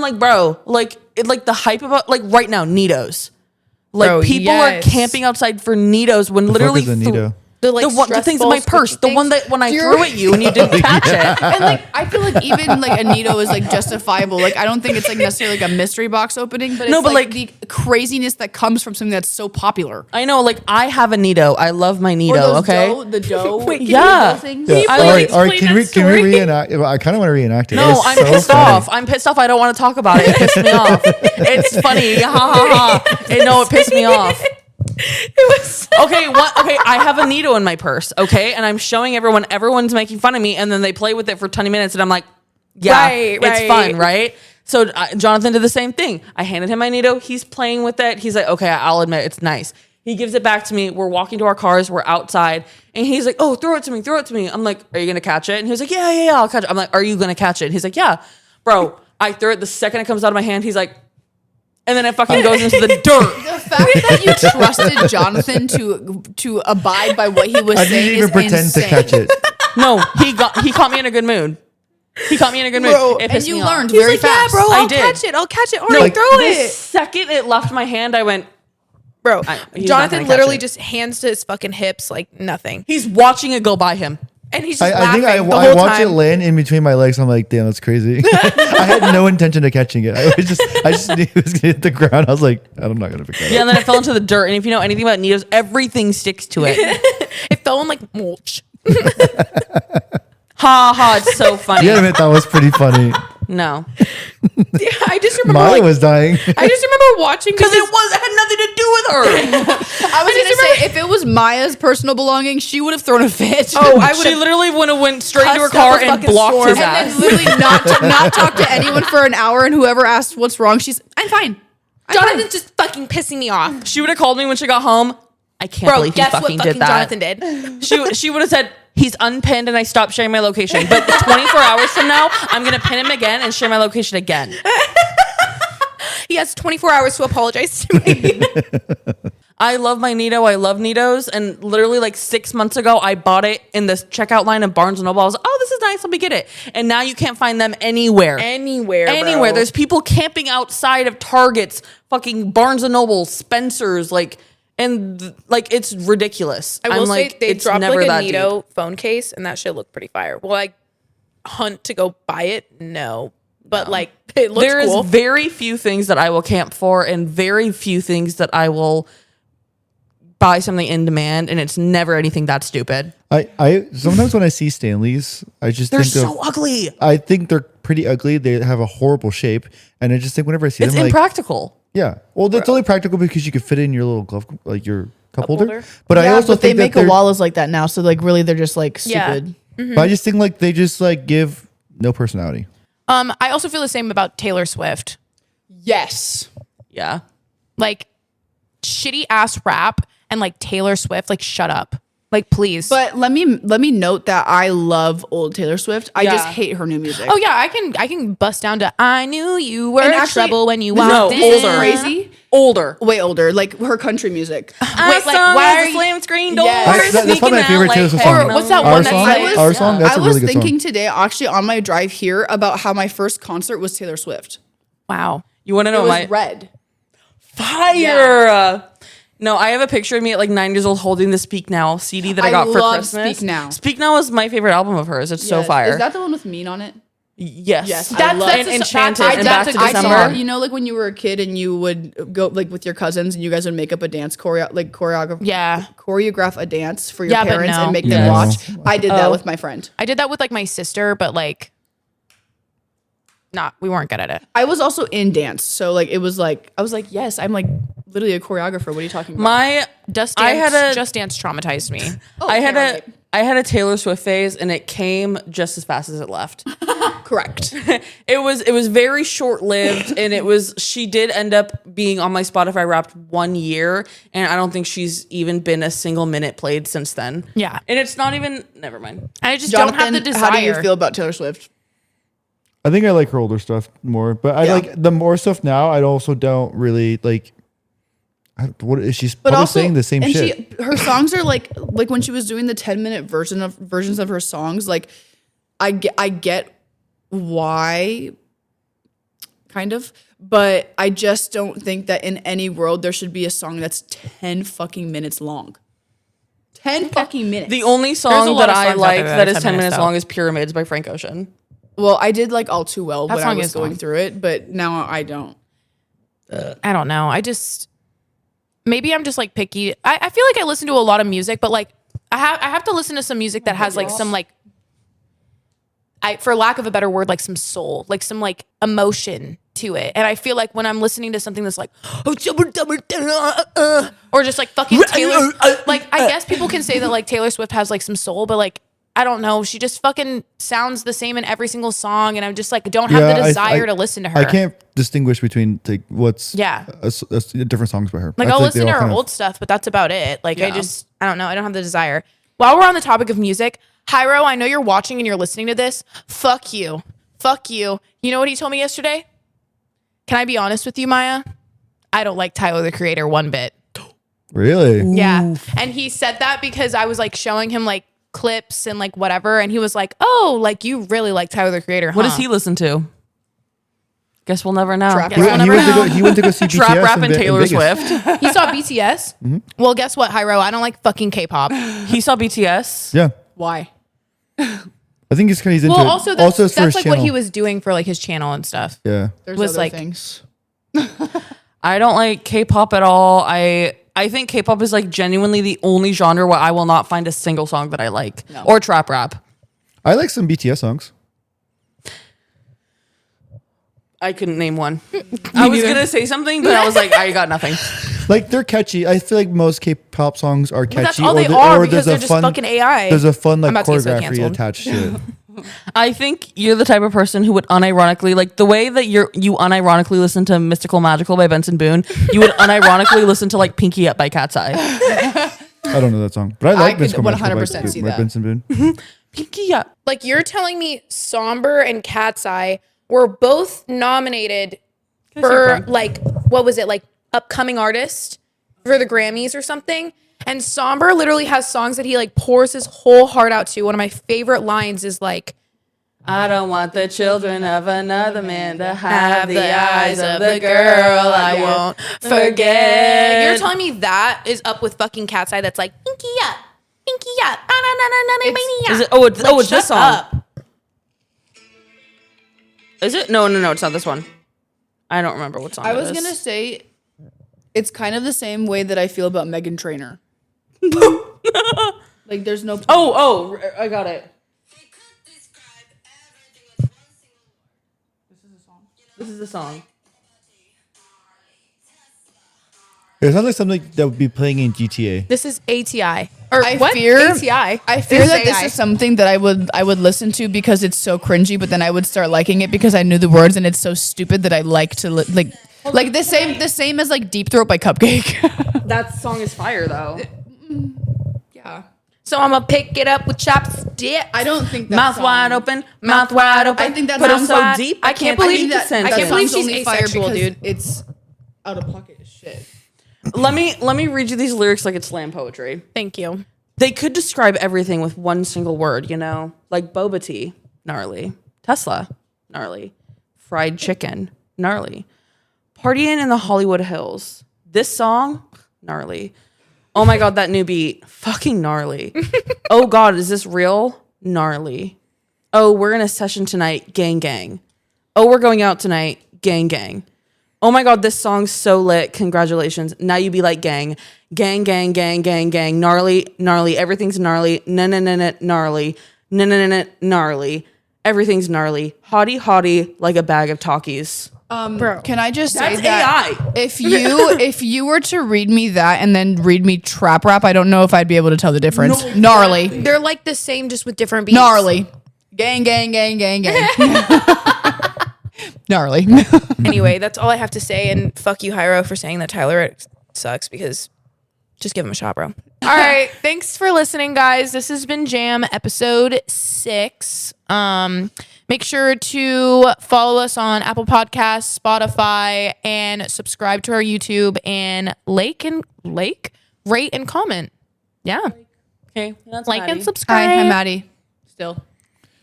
like, bro, like the hype about like right now, Nitos. Like Bro, people yes. are camping outside for Nitos when The fuck literally is a Nito? The like the things in my stressful, purse. squishy The one things. that when I threw at you and you didn't catch it. And like I feel like even like a Nito is like justifiable. Like I don't think it's like necessarily like a mystery box opening, but No, it's but, like like- the craziness that comes from something that's so popular. I know, like I have a Nito. I love my Or Nito. those Okay. the dough. Wait, can Yeah. those things? Yeah. I All like right, all right. explain Can we that can we story. reenact? I kind of want to reenact it. It No, was I'm so pissed funny. off. I'm pissed off. I don't want to talk about it. It pissed me off. It's funny. Ha ha ha. No, it pissed me off. It was Okay, what? Okay, I have a needle in my purse. Okay, and I'm showing everyone. Everyone's making fun of me, and then they play with it for 20 minutes, and I'm like, yeah, Right, it's right. fun, right? So Jonathan did the same thing. I handed him my needle. He's playing with it. He's like, okay, I'll admit it's nice. He gives it back to me. We're walking to our cars. We're outside, and he's like, oh, throw it to me, throw it to me. I'm like, are you gonna catch it? And he was like, yeah, I'll catch it. I'm like, are you gonna catch it? And he's like, yeah, bro. I threw it. The second it comes out of my hand, he's like, and then it fucking goes into the dirt. The fact that you trusted Jonathan to abide by what he was I saying didn't even is pretend insane. to catch it. No, he caught me in a good mood. He caught me in a good mood. Bro, It and pissed you me off. learned He's very like, fast. yeah, bro, I I'll did. catch it. I'll catch it. Or No, throw the it. second it left my hand, I went. Bro, he's not gonna Jonathan catch literally it. just hands to his fucking hips like nothing. He's watching it go by him. And he's just I think laughing I the whole watched it time. land in between my legs. I'm like, damn, that's crazy. I had no intention of catching it. I just knew it was gonna hit the ground. I was like, I'm not gonna pick that Yeah, up. and then it fell into the dirt. And if you know anything about needles, everything sticks to it. It fell in like mulch. Ha ha! It's so funny. You gotta admit that was pretty funny. No, Yeah, I just remember Maya like, was dying. I just remember watching because it had nothing to do with her. I was gonna say if it was Maya's personal belongings, she would have thrown a fit. Oh, I would She have literally would have went straight into her cussed up car a and fucking blocked storm. his And ass. and literally not talk to anyone for an hour, and whoever asked what's wrong, she's I'm fine. Jonathan's just fucking pissing me off. She would have called me when she got home. I can't Bro, believe he guess what fucking fucking did that. Jonathan did? She would have said he's unpinned and I stopped sharing my location. But 24 hours from now, I'm gonna pin him again and share my location again. He has 24 hours to apologize to me. I love my Nito. I love Nitos. And literally like 6 months ago, I bought it in the checkout line of Barnes & Noble. I was like, oh, this is nice. Let me get it. And now you can't find them anywhere. Anywhere, Anywhere. bro. There's people camping outside of Targets, fucking Barnes & Noble, Spencer's, like, and like it's ridiculous. I will I'm like, say they it's dropped never like a that Nito deep. phone case, and that shit looked pretty fire. Will I hunt to go buy it? No, but like it looks There cool. is very few things that I will camp for, and very few things that I will buy something in demand, and it's never anything that stupid. I sometimes when I see Stanleys, I just They're think so of, ugly. I think they're pretty ugly. They have a horrible shape, and I just think whenever I see It's them, like, impractical. yeah. Well, it's only practical because you can fit it in your little glove, like your cup holder. holder. But I Yeah, also but they think make that they're, wallas like that now, so like really they're just like Yeah. stupid. but I just think like they just like give no personality. I also feel the same about Taylor Swift. Yes. Yeah. Like shitty ass rap and like Taylor Swift. Like shut up. Like please. But let me note that I love old Taylor Swift. I just Yeah. hate her new music. oh yeah, I can bust down to I knew you were And in actually- trouble when you No, walked in. older. Crazy. Older. Way older, like her country music. Wait, like why are you? slam screen doors? Yes. That's probably my sneaking favorite out Taylor Swift like, song. Or what's that Our one that's song, like- our song. That's I a was really good thinking song. today, actually on my drive here, about how my first concert was Taylor Swift. Wow. You want to It know was my Red. fire? No, I have a picture of me at like 9 years old holding the Speak Now CD that I I got for love Christmas. Speak Now. Speak Now is my favorite album of hers. It's so Yes. fire. Is that the one with Mean on it? yes. Yes, I That's- love that's and a- Enchanted that's- and that's Back a to good December. song. You know, like when you were a kid and you would go like with your cousins and you guys would make up a dance choreograph a dance for your Yeah, but parents no. and make Yes. them watch. I did that Oh. with my friend. I did that with like my sister, but like we weren't good at it. I was also in dance, so like it was like I was like, yes, I'm like literally a choreographer. What are you talking about? My Just I Dance, had a- Just Dance traumatized me. I had okay, I had a Taylor Swift phase and it came just as fast as it left. correct. It was very short lived, and she did end up being on my Spotify Wrapped 1 year, and I don't think she's even been a single minute played since then. Yeah. And it's not even. Never mind. I just Jonathan, don't have the desire. how do you feel about Taylor Swift? I think I like her older stuff more, but I Yeah. like the more stuff now. I also don't really like. What is she's But probably also saying the same and shit? her songs are like when she was doing the 10-minute versions of her songs, like I get why kind of, but I just don't think that in any world there should be a song that's 10 fucking minutes long. 10 fucking minutes. The only There's a song lot that of I songs out like there that are is 10 10 minutes minutes, long is Pyramids by Frank Ocean. Well, I did like All Too Well when I song was is going long. through it, but now I don't. I don't know. Maybe I'm just like picky. I feel like I listen to a lot of music, but like I have to listen to some music that has like some like for lack of a better word, like some soul, like some like emotion to it. And I feel like when I'm listening to something that's like or just like fucking Taylor, like I guess people can say that like Taylor Swift has like some soul, but like I don't know, she just fucking sounds the same in every single song, and I'm just like don't have the desire to listen to her. I can't distinguish between like what's different songs by her. Like I I'll feel listen to her old stuff, but that's about it. Like I don't know. I don't have the desire. While we're on the topic of music, Hyro, I know you're watching and you're listening to this. Fuck you. Fuck you. You know what he told me yesterday? Can I be honest with you, Maya? I don't like Tyler, the Creator, one bit. Really? Yeah. And he said that because I was like showing him like clips and like whatever. And he was like, oh, like you really like Tyler, the Creator, huh? What does he listen to? Guess we'll never know. Trap Guess we'll rap. never know. He went to go see BTS Trap rap in and Ve- in Taylor Vegas. Swift. He saw BTS? Well, guess what, Hyro? I don't like fucking K-pop. He saw BTS. Yeah, Why? I think he's into Well, it. also that's it's for his like what he channel. was doing for like his channel and stuff. Yeah, There's Was other like- things. I don't like K-pop at all. I think K-pop is like genuinely the only genre where I will not find a single song that I like. Or trap rap. I like some BTS songs. I couldn't name one. I was gonna say something, but I was like, I got nothing. Like they're catchy. I feel like most K-pop songs are catchy. That's all or they the- are or because there's they're just fucking AI. There's a fun like I'm about to get so choreography canceled. attached to it. I think you're the type of person who would unironically, like the way that you unironically listen to Mystical Magical by Benson Boone, you would unironically listen to like Pinky Up by Cat's Eye. I don't know that song, but I like could Mystical Magical 100% see by that. Benson Boone. Pinky Up. Like you're telling me Somber and Cat's Eye were both nominated for like what was it, like upcoming artist for the Grammys or something, and Somber literally has songs that he like pours his whole heart out to. One of my favorite lines is like, I don't want the children of another man to have the eyes of the girl I won't forget. You're telling me that is up with fucking Cat's Eye that's like Pinky Up, Pinky Up, Is it? It's shut this song. up. Is it? No, it's not this one. I don't remember what song I it was is. gonna say it's kind of the same way that I feel about Meghan Trainor. Like there's no I got it. This is the song. It sounds like something that would be playing in GTA. This is ATI. Or I what? fear ATI. I fear This that is this AI. is something that I would listen to because it's so cringy, but then I would start liking it because I knew the words and it's so stupid that I like to like the same as like Deep Throat by Cupcake. That song is fire though. Yeah. So I'm gonna pick it up with chopsticks. I don't think that Mouth song- wide open, mouth wide open. I think that put it sounds so wide. deep. I can't believe that. I can't believe she's only fire asexual, because dude. It's out of pocket as shit. Let me read you these lyrics like it's slam poetry. Thank you. They could describe everything with one single word, you know, like boba tea, gnarly. Tesla, gnarly. Fried chicken, gnarly. Partying in the Hollywood Hills. This song, gnarly. Oh my God, that new beat, fucking gnarly. Oh God, is this real? Gnarly. Oh, we're in a session tonight, gang gang. Oh, we're going out tonight, gang gang. Oh my God, this song's so lit. Congratulations. Now you be like gang. Gang, gang, gang, gang, gang. Gnarly, gnarly. Everything's gnarly. Gnarly. Gnarly. Everything's gnarly. Hottie, hottie, like a bag of talkies. Bro. Can I just say That's that AI. if you were to read me that and then read me trap rap, I don't know if I'd be able to tell the difference. Gnarly. They're like the same, just with different beats. Gnarly. Gang, gang, gang, gang, gang. Gnarly. Anyway, that's all I have to say. And fuck you, Hyro, for saying that Tyler sucks, because just give him a shot, bro. All right. Thanks for listening, guys. This has been Jam episode 6. Make sure to follow us on Apple Podcasts, Spotify, and subscribe to our YouTube, and rate and comment. Yeah. Okay, that's Like Maddie. and subscribe. Hi, I'm Maddie. Still.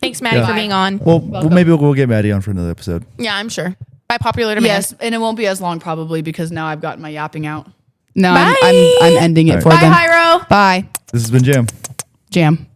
Thanks, Maddie, Yeah. for being on. Well, maybe we'll get Maddie on for another episode. Yeah, I'm sure. By popular demand. Yes, and it won't be as long probably because now I've got my yapping out. No, Bye. I'm ending it All for Bye, them. Hyro. Bye. This has been Jam. Jam.